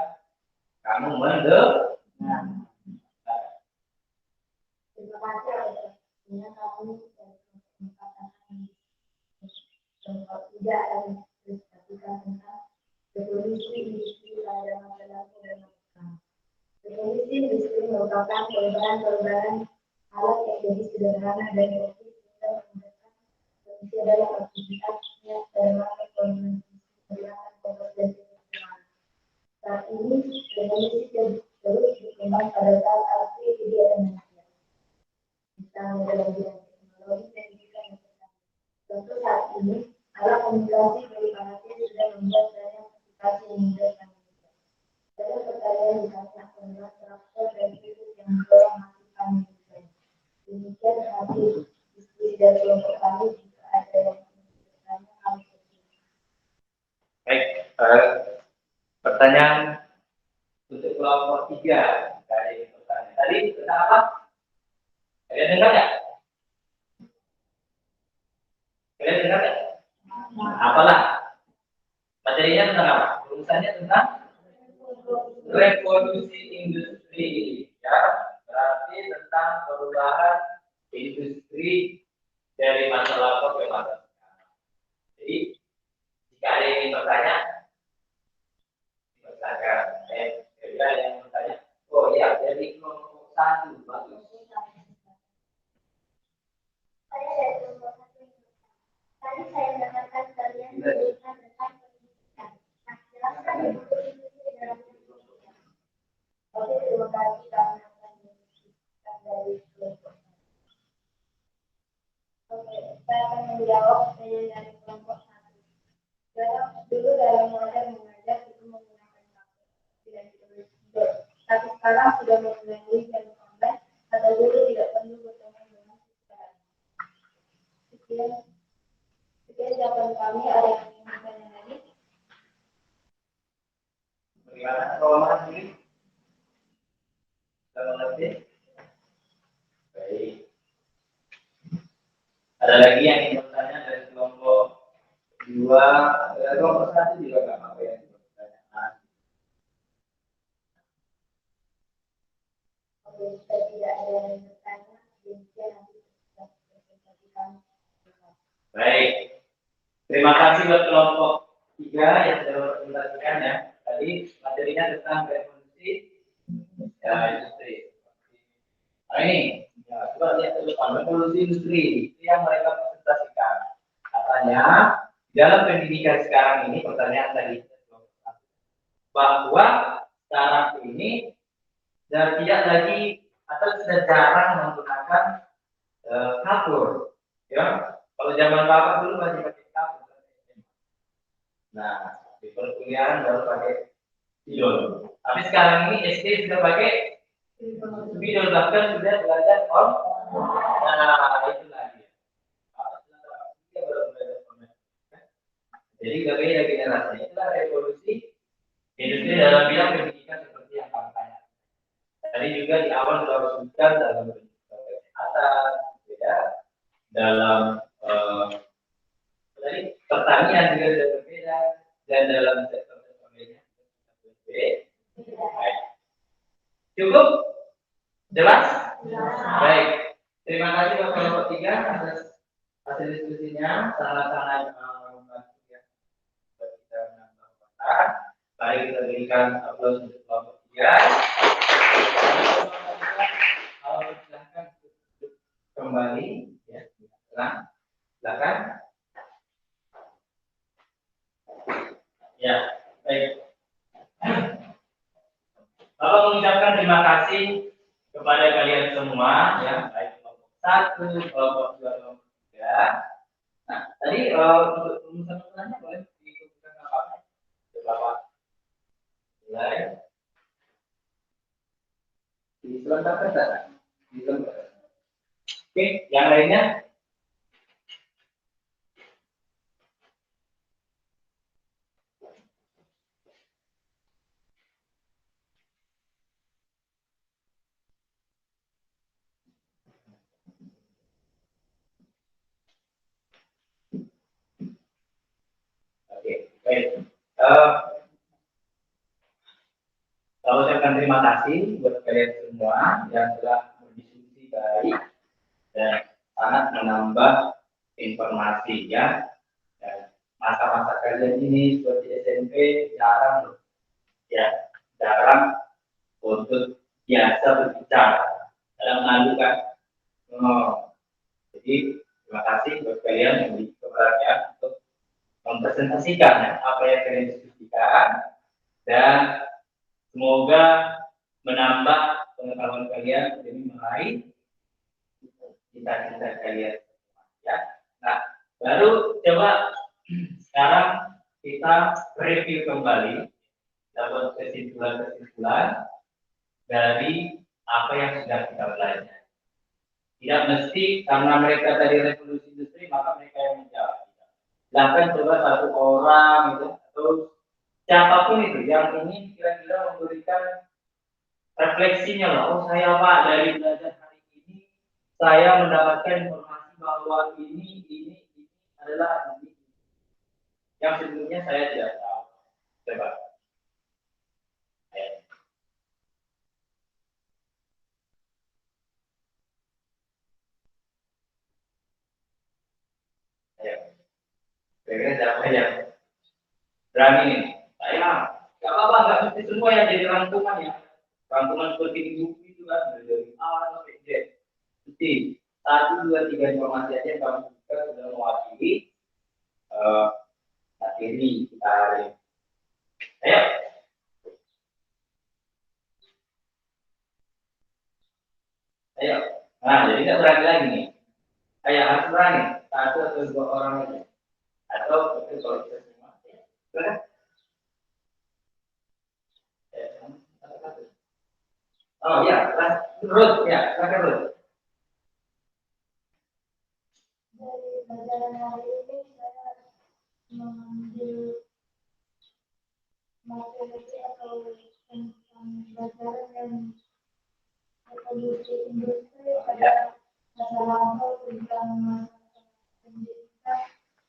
kamu mendengar. Terima kasih atas waktunya kami dan kesempatan ini. Contoh tidak dan diskusikan tentang revolusi industri pada masa lalu dan masa sekarang. Revolusi industri merupakan perubahan alat yang jadi sederhana dan efektif sehingga memudahkan manusia dalam aktivitasnya dalam ekonomi menghilangkan kompetensi kesehatan. Saat ini revolusi terus berkembang pada saat artificial intelligence. Misalnya dalam bidang teknologi, pendidikan, dan kesehatan. Tentu saat ini, alat komunikasi bervariasi sudah membuat banyak aplikasi yang mudah dan mudah. Dalam pertanian misalnya adalah traktor dan virus yang mendorong hasil panen juga. Demikian hasil diskusi dari kelompok kami jika ada yang bertanya kami bertanya. Baik, pertanyaan untuk kelompok 3 dari pertanyaan tadi tentang apa? Kalian dengar nggak? Kalian dengar nggak? Apalah? Materinya tentang apa? Urusannya tentang revolusi industri, ya. Berarti tentang perubahan industri dari masa lalu ke masa sekarang. Jadi, jika ada yang ingin bertanya, silakan. Ada yang bertanya, oh iya, jadi kelompok 1 bagus. Saya dari kelompok 1. Tadi saya mendapatkan kalian berbicara tentang pendidikan. Nah, jelaskan revolusi industri Dulu dalam belajar mengajar itu menggunakan paper tidak ditulis tidur. Tapi sekarang sudah melalui jalur online atau guru tidak perlu bertemu dengan siswa. Sekian jawaban kami. Ada yang ingin bertanya lagi? Bagaimana kalau Mas ini? Kalau nanti? Baik. Ada lagi yang ingin bertanya dari kelompok 2, dari kelompok 1 juga nggak apa-apa ya. Jika tidak ada yang bertanya, demikian nanti kita presentasikan. Baik. Terima kasih buat kelompok 3 yang sudah berpresentasikan ya. Tadi materinya tentang revolusi ya, industri. Nah ini, ya, coba lihat ke depan, revolusi industri itu yang mereka presentasikan. Katanya dalam pendidikan sekarang ini pertanyaan tadi bahwa sekarang ini dan tidak lagi atau sudah jarang menggunakan kapur, ya. Kalau zaman bapak dulu masih pakai kapur. Nah, di perkuliahan baru pakai spidol. Tapi sekarang ini SD sudah pakai spidol, bahkan sudah belajar on. Nah, itu lagi. Jadi berbeda generasi. Itulah revolusi industri dalam bidang pendidikan seperti yang kami tanya. Tadi juga di awal sudah disebutkan dalam kesehatan, ya, dalam pertanian juga sudah berbeda, dan dalam sektor lainnya berbeda. Baik. Cukup jelas? Baik. Terima kasih Bapak kelompok 3 atas hasil diskusinya, sangat-sangat membantu ya buat kita menambah wawasan. Mari kita berikan aplaus untuk kelompok 3. Silahkan kembali ya, silakan. Ya, baik. Bapak mengucapkan terima kasih kepada kalian semua ya, baik kelompok 1, kelompok 2, kelompok 3. Nah, tadi untuk rumusan-rumusannya boleh diikutkan apa? Bapak mulai. Diselenggarkan saja. Oke, yang lainnya. Oke, baik. Saya ucapkan terima kasih buat kalian semua yang telah berdiskusi baik dan sangat menambah informasi ya. Dan masa-masa kalian ini seperti SMP jarang ya, jarang untuk biasa berbicara dalam mengadukan. Jadi terima kasih buat kalian yang berkeberanian untuk mempresentasikan ya, apa yang kalian diskusikan, dan semoga menambah pengetahuan kalian demi meraih cita-cita kalian ya. Nah, baru coba sekarang kita review kembali dapat kesimpulan-kesimpulan dari apa yang sudah kita pelajari. Tidak mesti karena mereka tadi revolusi industri maka mereka yang menjawab. Silahkan coba satu orang itu atau siapapun itu yang ingin kira-kira memberikan refleksinya loh. Oh saya Pak dari belajar hari ini saya mendapatkan informasi bahwa ini adalah ini yang sebelumnya saya tidak tahu. Coba. Ayo. Kira-kira siapa yang berani nih? Saya nggak apa-apa, nggak mesti semua yang jadi rangkuman ya. Rangkuman seperti di buku itu kan dari A sampai Z. Jadi 1, 2, 3 informasi aja yang kamu sudah mewakili materi kita hari ini. Ayo. Ayo. Nah, jadi nggak berani lagi nih. Ayo harus berani. 1 atau 2 orang aja. Atau itu kalau kita semua. Ruth, ya, silakan Ruth. Dari pelajaran hari ini saya mengambil materi atau tentang pelajaran yang evolusi industri pada masa lampau tentang pendidikan,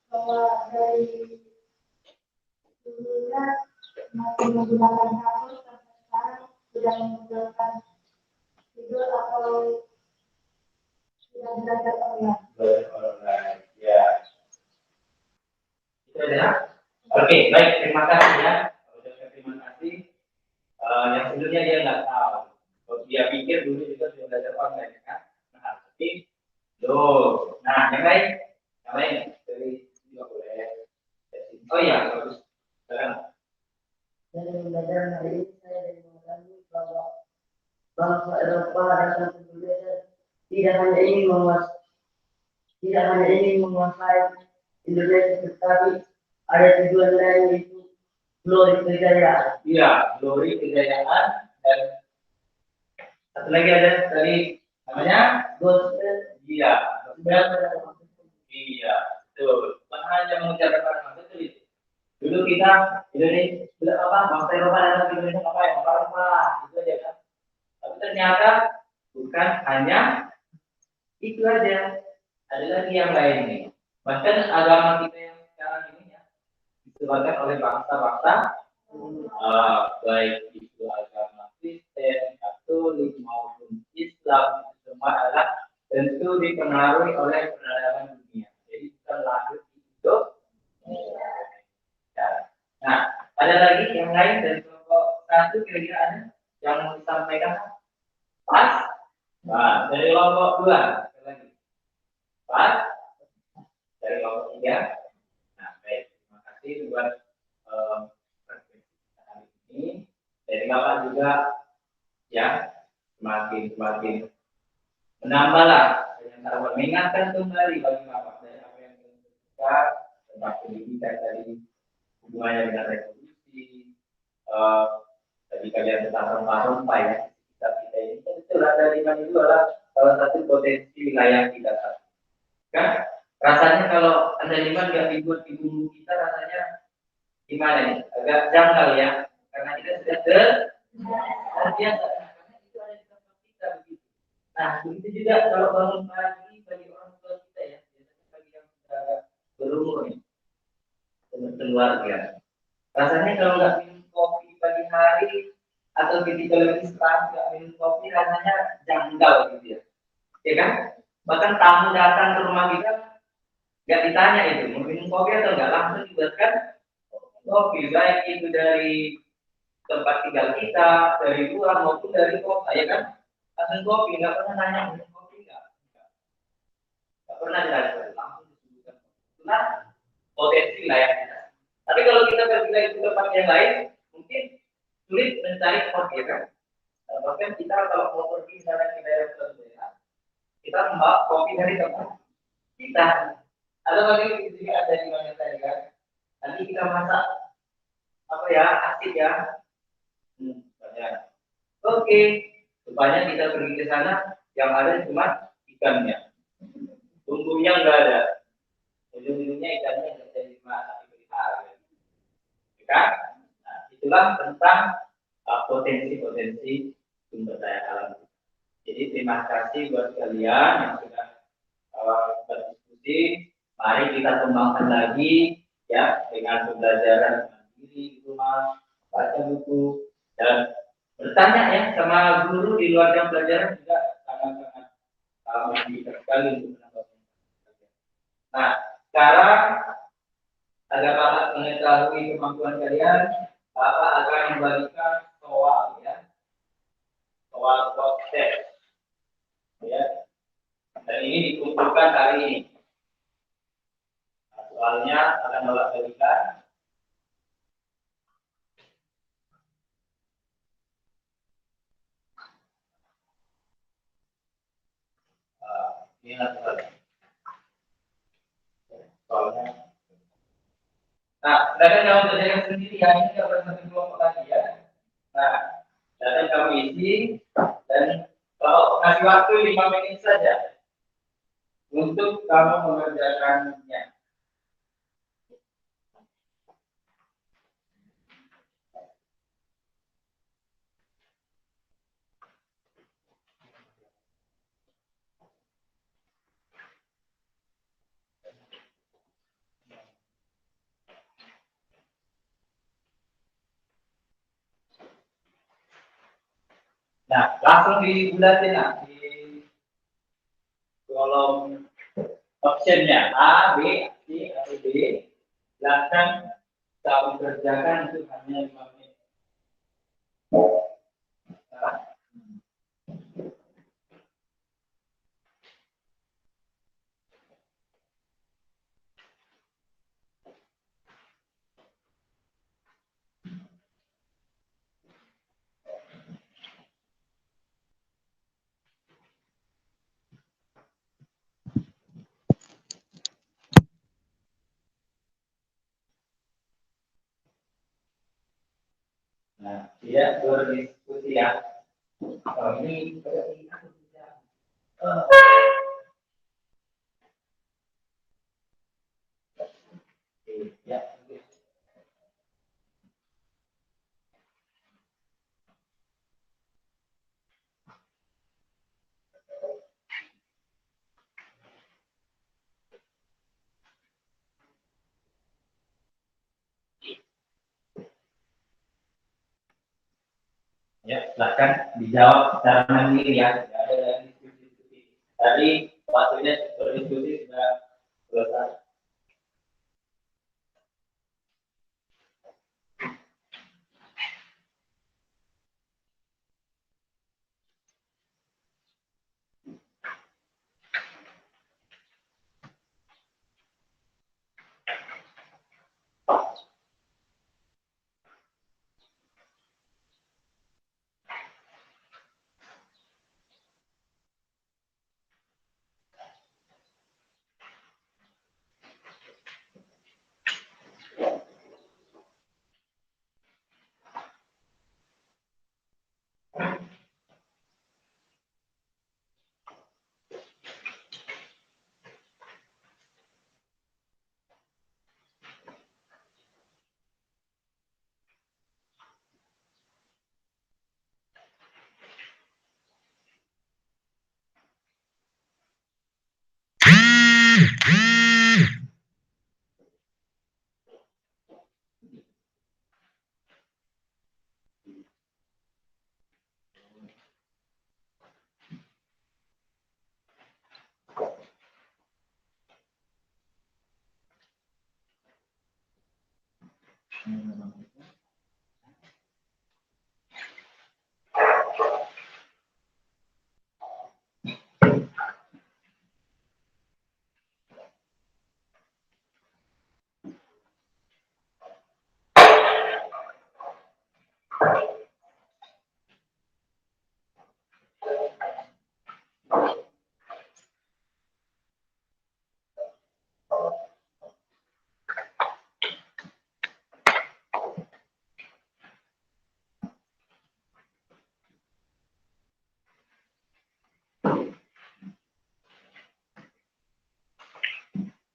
bahwa dari dulunya masih menggunakan kapur sampai sekarang sudah menggunakan tidur atau sudah belajar online. Online, ya. Itu aja. Oke, baik, terima kasih ya. Terima kasih. Yang sebelumnya dia nggak tahu. Kalau dia pikir dulu juga sudah belajar online kan. Nah, tapi loh. Nah, yang lain dari juga boleh. Oh iya, bagus. Sekarang. Dari pembelajaran hari ini saya dari mengetahui bahwa bangsa Eropa dan satu budaya tidak hanya ingin menguasai Indonesia, tetapi ada tujuan lain, yaitu glory kejayaan. Iya, glory kejayaan dan satu lagi ada dari namanya Gospel. iya, iya, betul. Bukan hanya mengucapkan kata betul itu. Dulu kita Indonesia apa bangsa Eropa dan Indonesia apa ya apa itu aja kan. Tapi ternyata bukan hanya itu aja, ada lagi yang lain nih. Bahkan agama kita yang sekarang ini ya disebutkan oleh bangsa-bangsa, baik itu agama Kristen, Katolik maupun Islam, itu semua adalah tentu dipengaruhi oleh peradaban dunia. Jadi bukan lahir di Indonesia. Ya. Nah, ada lagi yang lain dari kelompok satu kira-kira ada yang mau disampaikan? Pas? Nah, dari kelompok dua, lagi. Pas? Dari kelompok tiga. Nah, baik. Terima kasih buat perspektif hari ini. Dari Bapak juga, ya, semakin menambahlah mengingatkan kembali bagi Bapak dari apa yang kita tentang pendidikan tadi, hubungannya dengan revolusi, tadi kalian tentang rempah-rempah ya. Kita ini betul ada di mana itu adalah salah satu potensi wilayah kita. Kan rasanya kalau ada liman nggak dibuat di bumbu kita rasanya gimana nih? Agak janggal ya, karena kita sudah terbiasa karena itu ada di tempat kita begitu. Nah begitu juga kalau bangun pagi bagi orang tua kita ya, biasanya bagi yang sudah agak berumur nih, keluarga. Rasanya kalau nggak minum kopi pagi hari atau ketika lagi istirahat nggak minum kopi rasanya janggal gitu ya, ya kan? Bahkan tamu datang ke rumah kita nggak ditanya itu mau minum kopi atau nggak, langsung dibuatkan kopi, baik itu dari tempat tinggal kita, dari luar maupun dari kota, ya kan? Langsung kopi, nggak pernah nanya minum kopi nggak pernah ditanya, langsung disebutkan. Nah, potensi wilayah kita. Tapi kalau kita pergi lagi ke tempat yang lain, mungkin sulit mencari kopi, ya kan? Bahkan kita kalau mau pergi misalnya ke daerah tertentu, kita membawa kopi dari tempat kita. Ada lagi juga ada di mana tadi kan? Nanti kita masak apa ya, asik ya. Oke, rupanya kita pergi ke sana yang ada cuma ikannya, bumbunya nggak ada, ujung-ujungnya ikannya nggak bisa dimasak dipelihara, kan? Nah, itulah tentang potensi-potensi sumber daya alam. Jadi terima kasih buat kalian yang sudah berdiskusi. Mari kita kembangkan lagi ya dengan pembelajaran mandiri di rumah, baca buku dan bertanya ya sama guru di luar jam pelajaran juga sangat-sangat menjadikan sekali untuk menambah. Nah, sekarang agar Bapak mengetahui kemampuan kalian, Bapak akan membagikan soal ya, soal proses ya, dan ini dikumpulkan hari ini. Nah, soalnya akan Bapak bagikan. Ingat soalnya. Nah, sedangkan kalau belajar sendiri ya ini nggak bersatu kelompok lagi ya. Nah, data kamu isi dan Kalau kasih waktu 5 menit saja untuk kamu mengerjakannya. Nah, langsung dibulatin di kolom optionnya A, B, C, atau D. Silahkan kamu kerjakan itu hanya 5 menit. Nah, dia berdiskusi ya. Oh, ini ya. Ya, silahkan dijawab secara mandiri ya. Tidak ada lagi diskusi-diskusi. Tadi waktunya berdiskusi sudah selesai.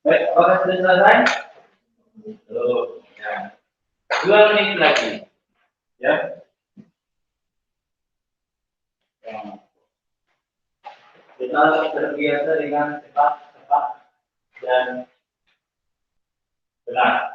Baik, apakah sudah selesai? Belum. Ya. 2 menit lagi. Ya. Kita harus terbiasa dengan cepat, dan benar.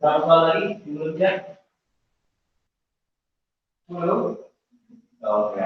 Berapa soal lagi sebelum cek? 10? Oke.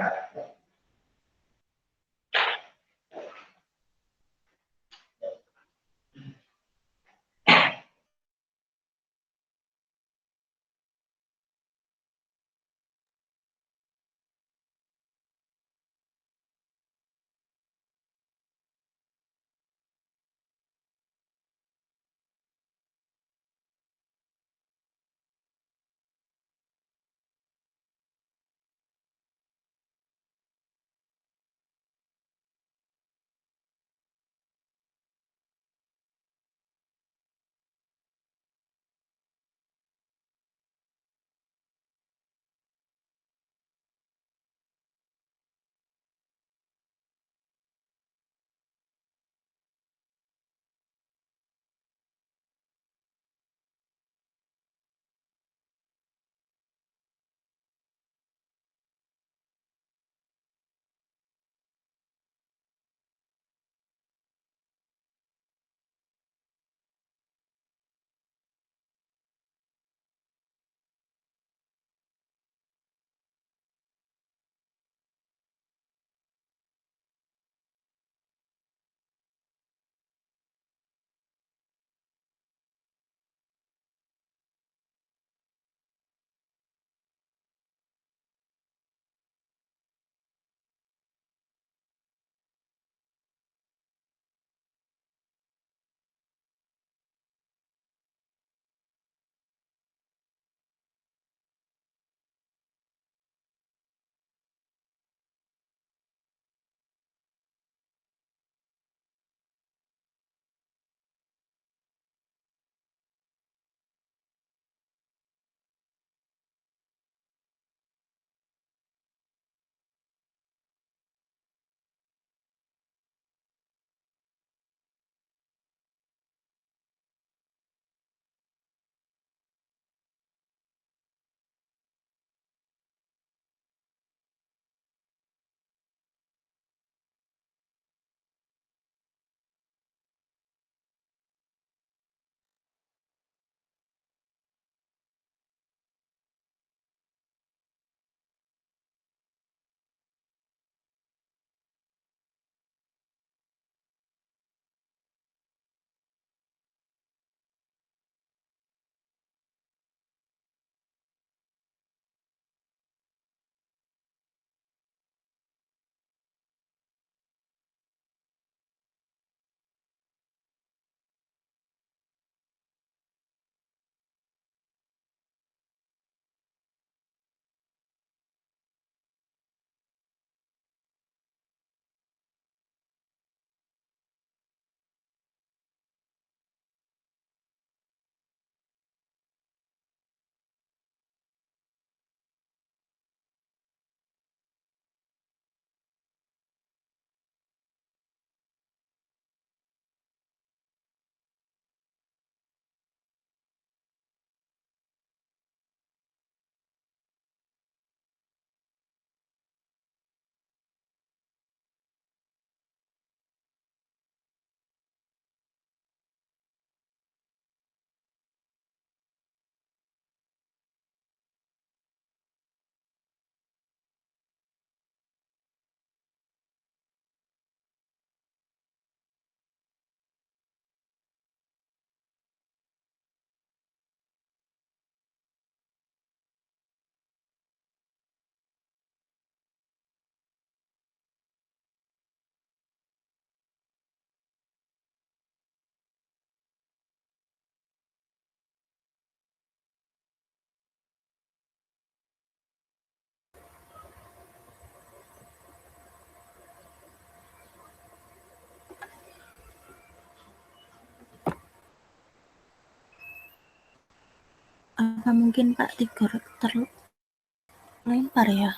Apa mungkin Pak Tigor terlempar ya?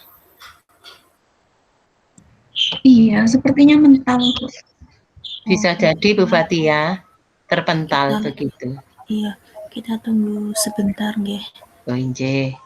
Iya, sepertinya mental. Bisa jadi Bu Fatia terpental Kita, begitu. iya, kita tunggu sebentar nggih. Oh, injih.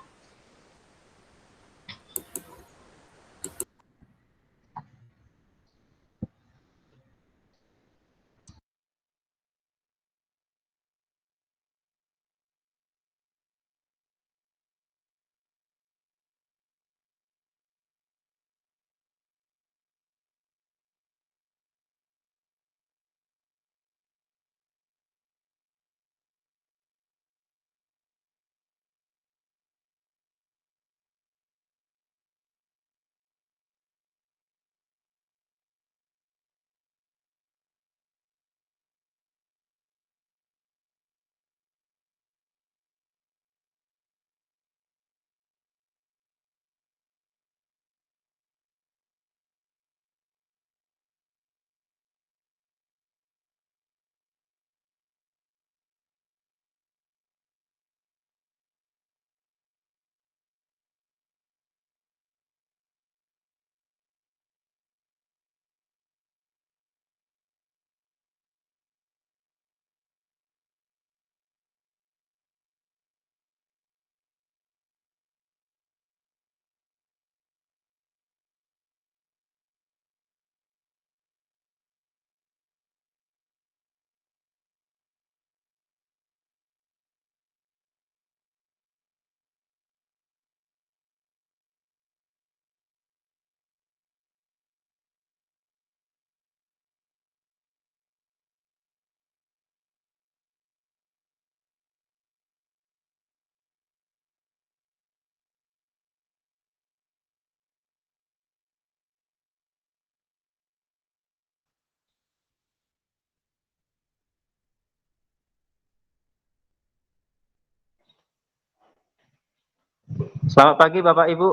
Selamat pagi Bapak Ibu.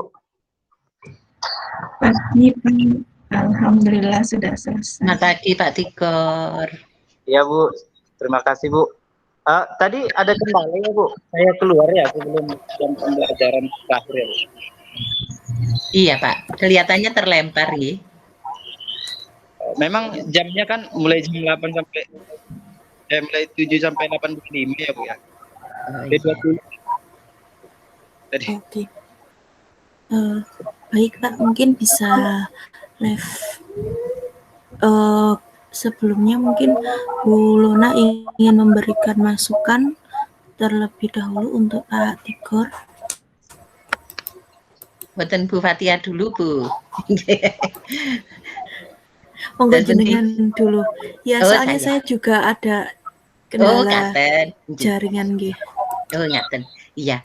Pagi, Pak. Alhamdulillah sudah selesai. Selamat pagi Pak Tigor. Ya Bu, terima kasih Bu. Tadi ada kendala ya Bu, saya keluar ya sebelum jam pembelajaran terakhir ya Bu. Iya Pak, kelihatannya terlempar ya. Memang jamnya kan mulai jam 8 sampai mulai 7 sampai 8.25 ya Bu ya. Oh, Jadi iya. 20. Tadi. Oke. Baik Pak, mungkin bisa live. Sebelumnya mungkin Bu Luna ingin memberikan masukan terlebih dahulu untuk Pak Tigor. Buatan Bu Fatia dulu Bu. Monggo Dan jenengan dulu. Ya, Oh, soalnya saya juga ada Oh, kendala ngaten. jaringan nggih. Oh, ngaten. Iya,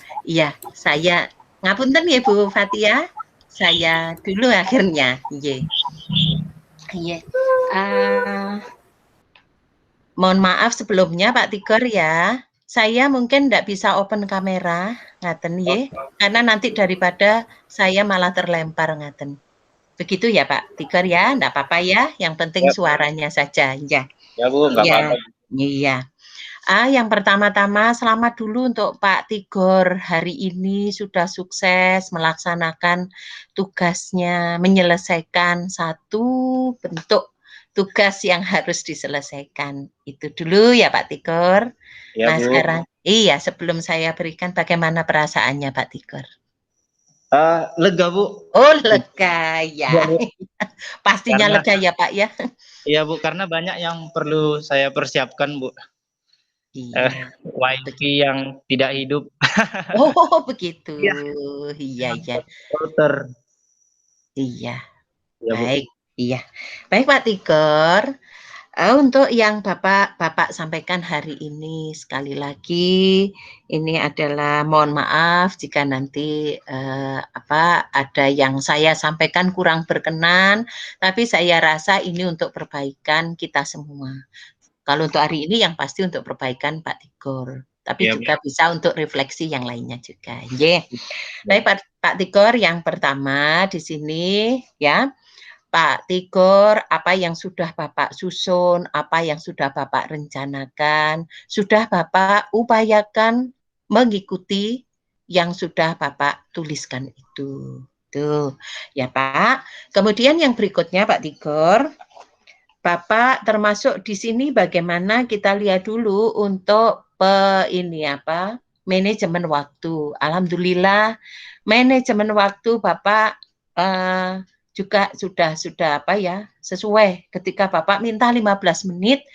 saya ngapunten ya Bu Fatia. Saya dulu akhirnya. Iya. Mohon maaf sebelumnya Pak Tigor ya. Saya mungkin tidak bisa open kamera, ngaten ye, karena nanti daripada saya malah terlempar ngaten. Begitu ya Pak Tigor ya, enggak apa-apa ya, yang penting suaranya saja ya. Ya Bu, nggak apa-apa. Iya. Yang pertama-tama selamat dulu untuk Pak Tigor, hari ini sudah sukses melaksanakan tugasnya, menyelesaikan satu bentuk tugas yang harus diselesaikan. Itu dulu ya Pak Tigor. Ya Nah Bu. sekarang, sebelum saya berikan bagaimana perasaannya Pak Tigor? Lega Bu. Oh lega ya, Ya, Bu. pastinya Karena, lega ya Pak ya. Iya Bu, karena banyak yang perlu saya persiapkan Bu. Iya. Wifi yang tidak hidup. Oh begitu, Ya. iya. Router. Iya, Ya, Bu. baik, iya. Baik Pak Tigor, untuk yang Bapak sampaikan hari ini sekali lagi, ini adalah mohon maaf jika nanti ada yang saya sampaikan kurang berkenan, tapi saya rasa ini untuk perbaikan kita semua. Kalau untuk hari ini yang pasti untuk perbaikan Pak Tigor, tapi Ya, juga bisa untuk refleksi yang lainnya juga. Baik Pak Tigor, yang pertama di sini ya, Pak Tigor, apa yang sudah Bapak susun, apa yang sudah Bapak rencanakan, sudah Bapak upayakan mengikuti yang sudah Bapak tuliskan itu. Tuh, ya Pak. Kemudian yang berikutnya Pak Tigor, Bapak termasuk di sini bagaimana kita lihat dulu untuk manajemen waktu. Alhamdulillah manajemen waktu Bapak juga sudah sesuai ketika Bapak minta 15 menit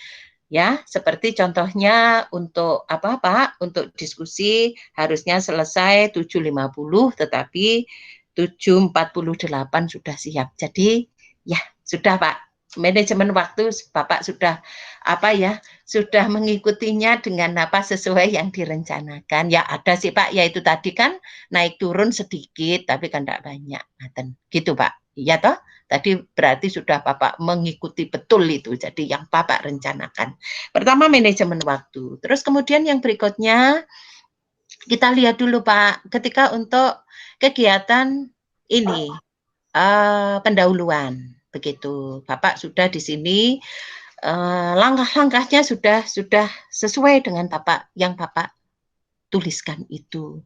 ya, seperti contohnya untuk Pak, untuk diskusi harusnya selesai 7.50 tetapi 7.48 sudah siap. Jadi ya sudah Pak, manajemen waktu Bapak sudah sudah mengikutinya dengan sesuai yang direncanakan. Ya ada sih Pak, yaitu tadi kan naik turun sedikit tapi kan tidak banyak. Gitu Pak. Iya toh? Tadi berarti sudah Bapak mengikuti betul itu. Jadi yang Bapak rencanakan. Pertama manajemen waktu. Terus kemudian yang berikutnya kita lihat dulu Pak, ketika untuk kegiatan ini pendahuluan. Begitu, Bapak sudah di sini langkah-langkahnya sudah sesuai dengan yang Bapak tuliskan itu.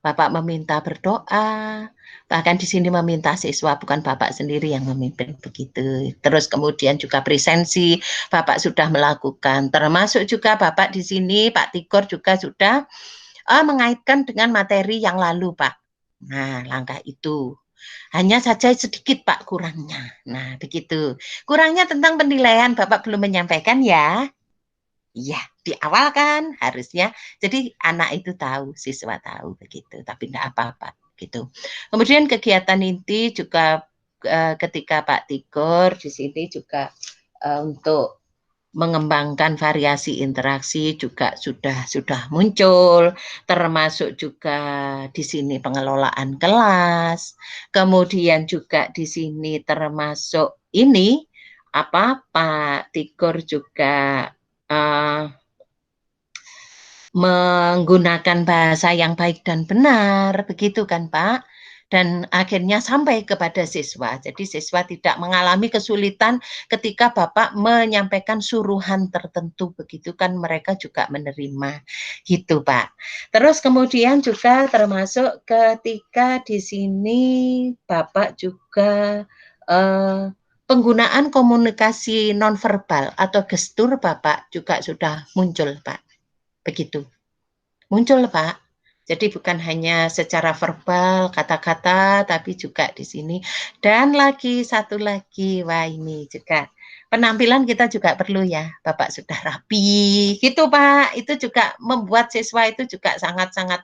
Bapak meminta berdoa, bahkan di sini meminta siswa, bukan Bapak sendiri yang memimpin begitu. Terus kemudian juga presensi Bapak sudah melakukan, termasuk juga Bapak di sini Pak Tigor juga sudah mengaitkan dengan materi yang lalu Pak. Nah, langkah itu. Hanya saja sedikit Pak kurangnya. Nah, begitu. Kurangnya tentang penilaian Bapak belum menyampaikan ya. Iya, di awal kan harusnya. Jadi anak itu tahu, siswa tahu begitu. Tapi enggak apa-apa gitu. Kemudian kegiatan inti juga ketika Pak Tigor di sini juga untuk mengembangkan variasi interaksi juga sudah muncul, termasuk juga di sini pengelolaan kelas, kemudian juga di sini termasuk ini Pak Tigor juga menggunakan bahasa yang baik dan benar, begitu kan Pak? Dan akhirnya sampai kepada siswa. Jadi siswa tidak mengalami kesulitan ketika Bapak menyampaikan suruhan tertentu, begitu kan mereka juga menerima. Gitu Pak. Terus kemudian juga termasuk ketika di sini Bapak juga penggunaan komunikasi nonverbal atau gestur Bapak juga sudah muncul Pak. Begitu. Muncul Pak. Jadi bukan hanya secara verbal, kata-kata, tapi juga di sini. Dan lagi, satu lagi, wah ini juga. Penampilan kita juga perlu ya, Bapak sudah rapi, gitu Pak. Itu juga membuat siswa itu juga sangat-sangat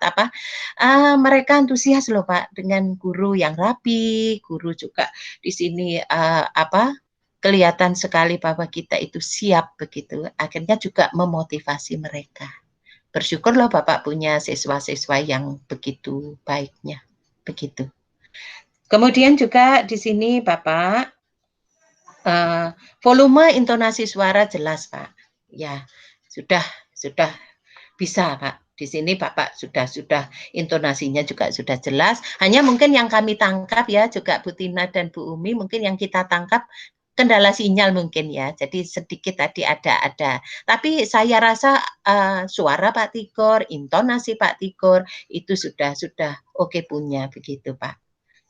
mereka antusias loh Pak, dengan guru yang rapi, guru juga di sini kelihatan sekali bahwa kita itu siap begitu. Akhirnya juga memotivasi mereka. Bersyukurlah Bapak punya siswa-siswa yang begitu baiknya, begitu. Kemudian juga di sini Bapak, volume intonasi suara jelas Pak. Ya, sudah bisa Pak. Di sini Bapak sudah intonasinya juga sudah jelas. Hanya mungkin yang kami tangkap ya juga Bu Tina dan Bu Umi, mungkin yang kita tangkap kendala sinyal mungkin ya, jadi sedikit tadi ada. Tapi saya rasa suara Pak Tigor, intonasi Pak Tigor itu sudah oke punya begitu Pak,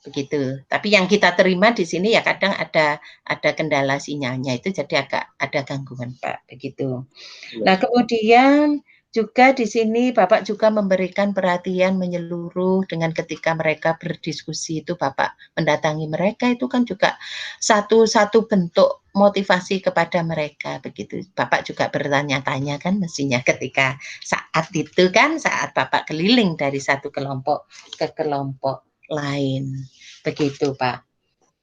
begitu. Tapi yang kita terima di sini ya kadang ada kendala sinyalnya itu jadi agak ada gangguan Pak, begitu. Nah kemudian juga di sini Bapak juga memberikan perhatian menyeluruh dengan ketika mereka berdiskusi itu Bapak mendatangi mereka itu kan juga satu bentuk motivasi kepada mereka begitu. Bapak juga bertanya-tanya kan mestinya ketika saat itu kan saat Bapak keliling dari satu kelompok ke kelompok lain begitu Pak.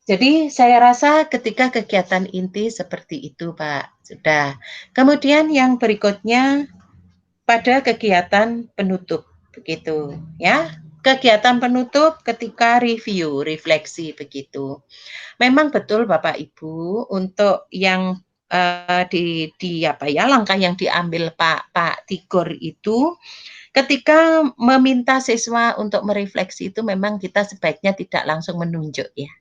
Jadi saya rasa ketika kegiatan inti seperti itu Pak sudah. Kemudian yang berikutnya pada kegiatan penutup begitu ya. Kegiatan penutup ketika review, refleksi begitu. Memang betul Bapak Ibu untuk yang langkah yang diambil Pak Tigor itu ketika meminta siswa untuk merefleksi itu memang kita sebaiknya tidak langsung menunjuk ya.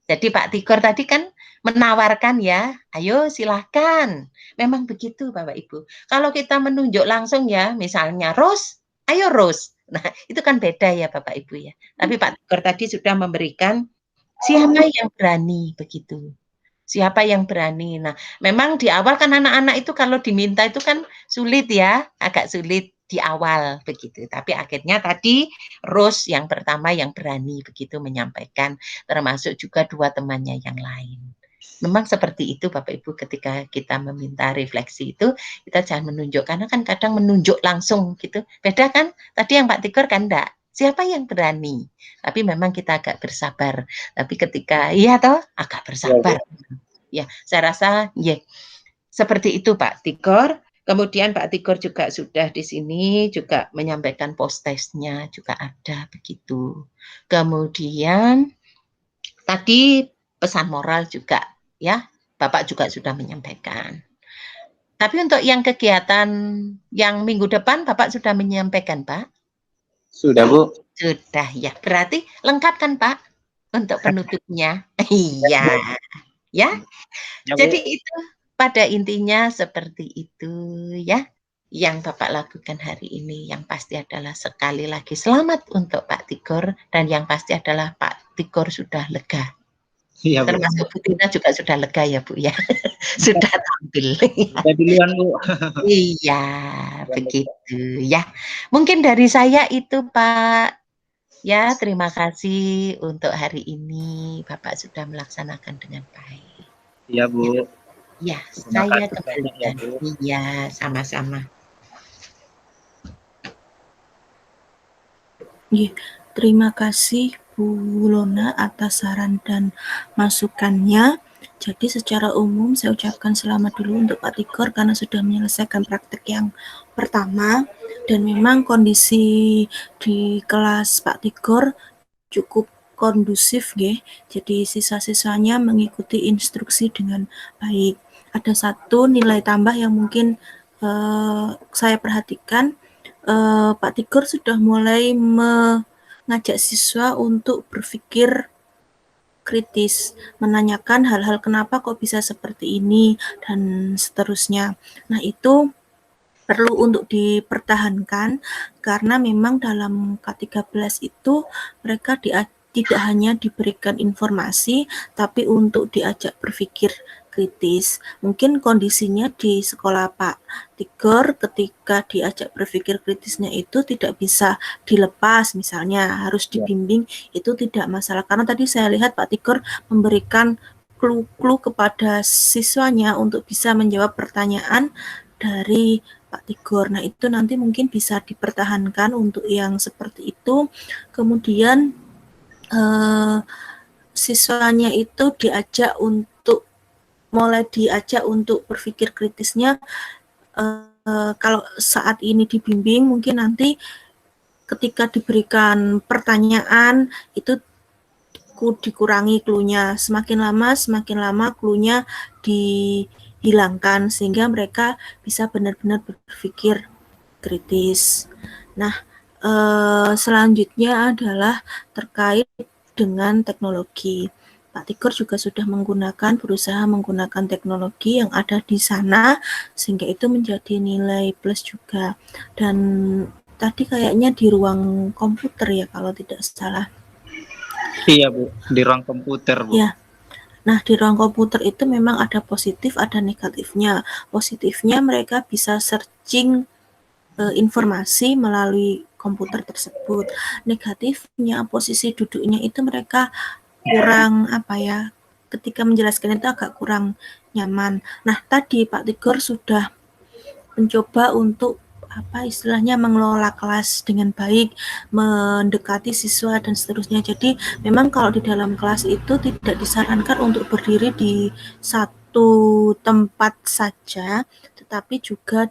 Jadi Pak Tigor tadi kan menawarkan ya, ayo silahkan. Memang begitu Bapak Ibu. Kalau kita menunjuk langsung ya, misalnya Ros, ayo Ros. Nah itu kan beda ya Bapak Ibu ya. Tapi Pak Tigor tadi sudah memberikan siapa yang berani begitu. Siapa yang berani. Nah memang di awal kan anak-anak itu kalau diminta itu kan sulit ya, agak sulit di awal begitu. Tapi akhirnya tadi Rose yang pertama yang berani begitu menyampaikan, termasuk juga dua temannya yang lain. Memang seperti itu Bapak Ibu ketika kita meminta refleksi itu kita jangan menunjuk karena kan kadang menunjuk langsung gitu. Beda kan? Tadi yang Pak Tigor kan enggak. Siapa yang berani? Tapi memang kita agak bersabar. Tapi ketika iya toh agak bersabar. Ya, saya rasa ya seperti itu Pak Tigor. Kemudian Pak Tigor juga sudah di sini juga menyampaikan post-testnya juga ada begitu. Kemudian tadi pesan moral juga ya, Bapak juga sudah menyampaikan. Tapi untuk yang kegiatan yang minggu depan Bapak sudah menyampaikan Pak? Sudah Bu. Sudah ya, berarti lengkap kan Pak untuk penutupnya? Iya. Ya. Jadi itu pada intinya seperti itu ya yang Bapak lakukan hari ini. Yang pasti adalah sekali lagi selamat untuk Pak Tigor dan yang pasti adalah Pak Tigor sudah lega. Iya, Bu. Termasuk Bu Tina juga sudah lega ya Bu ya. Sudah tampil. Sudah duluan Bu. Iya, begitu ya. Mungkin dari saya itu Pak. Ya, terima kasih untuk hari ini Bapak sudah melaksanakan dengan baik. Iya Bu. Ya, saya kembalikan. Iya, sama-sama. Ya, terima kasih Bu Lona atas saran dan masukannya. Jadi secara umum saya ucapkan selamat dulu untuk Pak Tigor karena sudah menyelesaikan praktek yang pertama dan memang kondisi di kelas Pak Tigor cukup kondusif ya. Jadi siswa-siswanya mengikuti instruksi dengan baik. Ada satu nilai tambah yang mungkin saya perhatikan Pak Tigor sudah mulai mengajak siswa untuk berpikir kritis, menanyakan hal-hal kenapa kok bisa seperti ini, dan seterusnya. Nah, itu perlu untuk dipertahankan karena memang dalam K13 itu mereka tidak hanya diberikan informasi, tapi untuk diajak berpikir kritis. Mungkin kondisinya di sekolah Pak Tigor ketika diajak berpikir kritisnya itu tidak bisa dilepas, misalnya harus dibimbing, itu tidak masalah. Karena tadi saya lihat Pak Tigor memberikan clue-clue kepada siswanya untuk bisa menjawab pertanyaan dari Pak Tigor. Nah, itu nanti mungkin bisa dipertahankan untuk yang seperti itu. Kemudian siswanya itu mulai diajak untuk berpikir kritisnya. Kalau saat ini dibimbing, mungkin nanti ketika diberikan pertanyaan itu dikurangi clue-nya. Semakin lama clue-nya dihilangkan sehingga mereka bisa benar-benar berpikir kritis. Nah, selanjutnya adalah terkait dengan teknologi. Pak Tigor juga sudah berusaha menggunakan teknologi yang ada di sana sehingga itu menjadi nilai plus juga. Dan tadi kayaknya di ruang komputer ya kalau tidak salah. Iya Bu, di ruang komputer Bu. Ya. Nah, di ruang komputer itu memang ada positif, ada negatifnya. Positifnya mereka bisa searching informasi melalui komputer tersebut. Negatifnya posisi duduknya itu mereka kurang ketika menjelaskan itu agak kurang nyaman. Nah, tadi Pak Tigor sudah mencoba untuk istilahnya mengelola kelas dengan baik, mendekati siswa dan seterusnya. Jadi memang kalau di dalam kelas itu tidak disarankan untuk berdiri di satu tempat saja, tetapi juga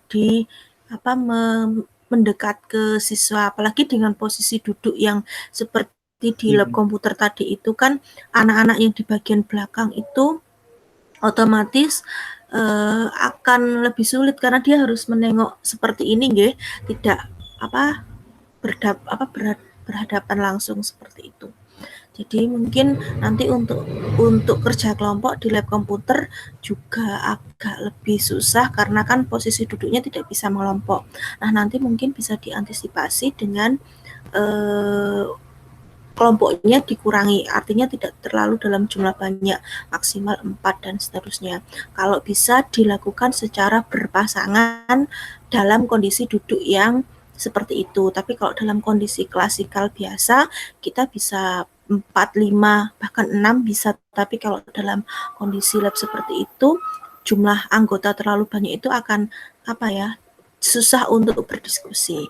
mendekat ke siswa, apalagi dengan posisi duduk yang seperti di lab komputer tadi itu kan anak-anak yang di bagian belakang itu otomatis akan lebih sulit karena dia harus menengok seperti ini nggih, tidak berhadapan langsung seperti itu. Jadi mungkin nanti untuk kerja kelompok di lab komputer juga agak lebih susah karena kan posisi duduknya tidak bisa mengelompok. Nah, nanti mungkin bisa diantisipasi dengan kelompoknya dikurangi, artinya tidak terlalu dalam jumlah banyak, maksimal 4 dan seterusnya. Kalau bisa dilakukan secara berpasangan dalam kondisi duduk yang seperti itu. Tapi kalau dalam kondisi klasikal biasa, kita bisa 4, 5, bahkan 6 bisa. Tapi kalau dalam kondisi lab seperti itu, jumlah anggota terlalu banyak itu akan susah untuk berdiskusi.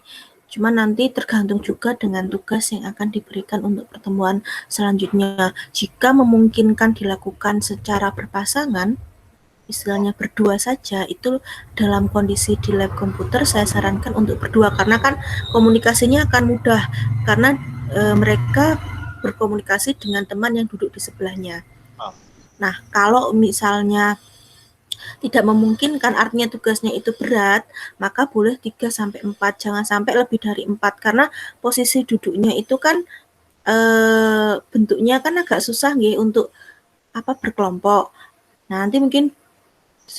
Cuma nanti tergantung juga dengan tugas yang akan diberikan untuk pertemuan selanjutnya. Jika memungkinkan dilakukan secara berpasangan, istilahnya berdua saja, itu dalam kondisi di lab komputer saya sarankan untuk berdua karena kan komunikasinya akan mudah karena mereka berkomunikasi dengan teman yang duduk di sebelahnya. Nah, kalau misalnya tidak memungkinkan, artinya tugasnya itu berat, maka boleh 3-4, jangan sampai lebih dari 4 karena posisi duduknya itu kan bentuknya kan agak susah nggih untuk berkelompok. Nah, nanti mungkin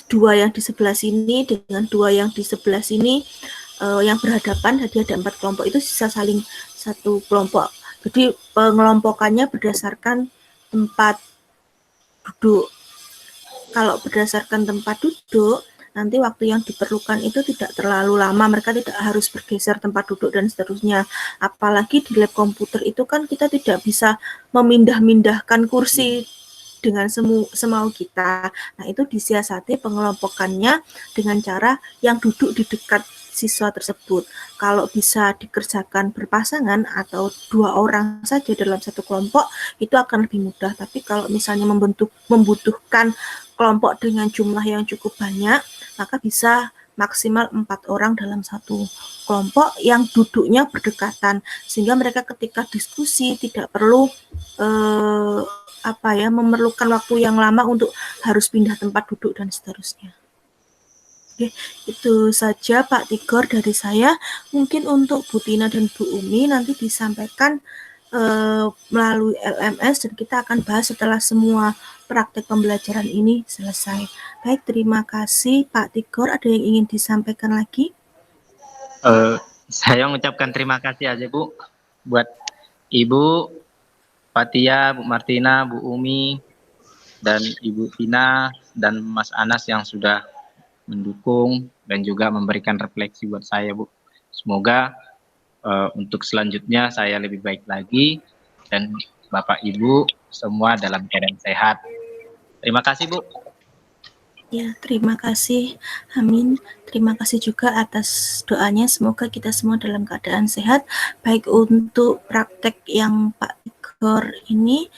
2 yang di sebelah sini dengan 2 yang di sebelah sini yang berhadapan, jadi ada 4 kelompok itu bisa saling satu kelompok. Jadi pengelompokannya berdasarkan tempat duduk. Kalau berdasarkan tempat duduk, nanti waktu yang diperlukan itu tidak terlalu lama, mereka tidak harus bergeser tempat duduk dan seterusnya. Apalagi di lab komputer itu kan kita tidak bisa memindah-mindahkan kursi dengan semau kita. Nah, itu disiasati pengelompokannya dengan cara yang duduk di dekat siswa tersebut. Kalau bisa dikerjakan berpasangan atau 2 orang saja dalam satu kelompok, itu akan lebih mudah. Tapi kalau misalnya membutuhkan kelompok dengan jumlah yang cukup banyak, maka bisa maksimal 4 orang dalam satu kelompok yang duduknya berdekatan, sehingga mereka ketika diskusi tidak perlu memerlukan waktu yang lama untuk harus pindah tempat duduk dan seterusnya. Oke, itu saja Pak Tigor dari saya. Mungkin untuk Bu Tina dan Bu Umi nanti disampaikan melalui LMS dan kita akan bahas setelah semua praktek pembelajaran ini selesai. Baik, terima kasih Pak Tigor. Ada yang ingin disampaikan lagi? Saya mengucapkan terima kasih aja Bu buat Ibu Fatia, Bu Martina, Bu Umi, dan Ibu Tina dan Mas Anas yang sudah mendukung dan juga memberikan refleksi buat saya Bu. Semoga untuk selanjutnya saya lebih baik lagi dan Bapak Ibu semua dalam keadaan sehat. Terima kasih Bu. Ya, terima kasih. Amin. Terima kasih juga atas doanya. Semoga kita semua dalam keadaan sehat. Baik untuk praktek yang Pak Tigor ini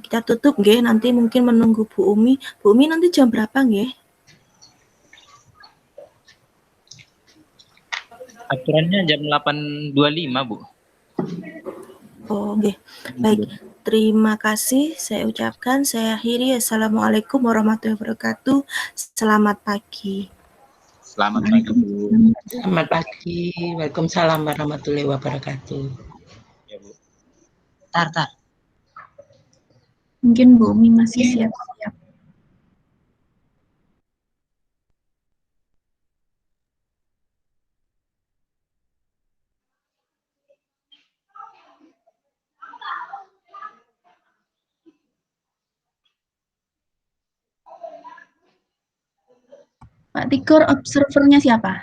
kita tutup nggih. Nanti mungkin menunggu Bu Umi. Bu Umi nanti jam berapa nggih? Aturannya jam 8.25 Bu. Oh, nggih. Baik. Terima kasih saya ucapkan, saya akhiri. Assalamualaikum warahmatullahi wabarakatuh. Selamat pagi. Selamat pagi Bu. Selamat pagi. Waalaikumsalam warahmatullahi wabarakatuh. Ya Bu. Tar. Mungkin Bu Umi masih siap-siap. Pak Tigor, observernya siapa?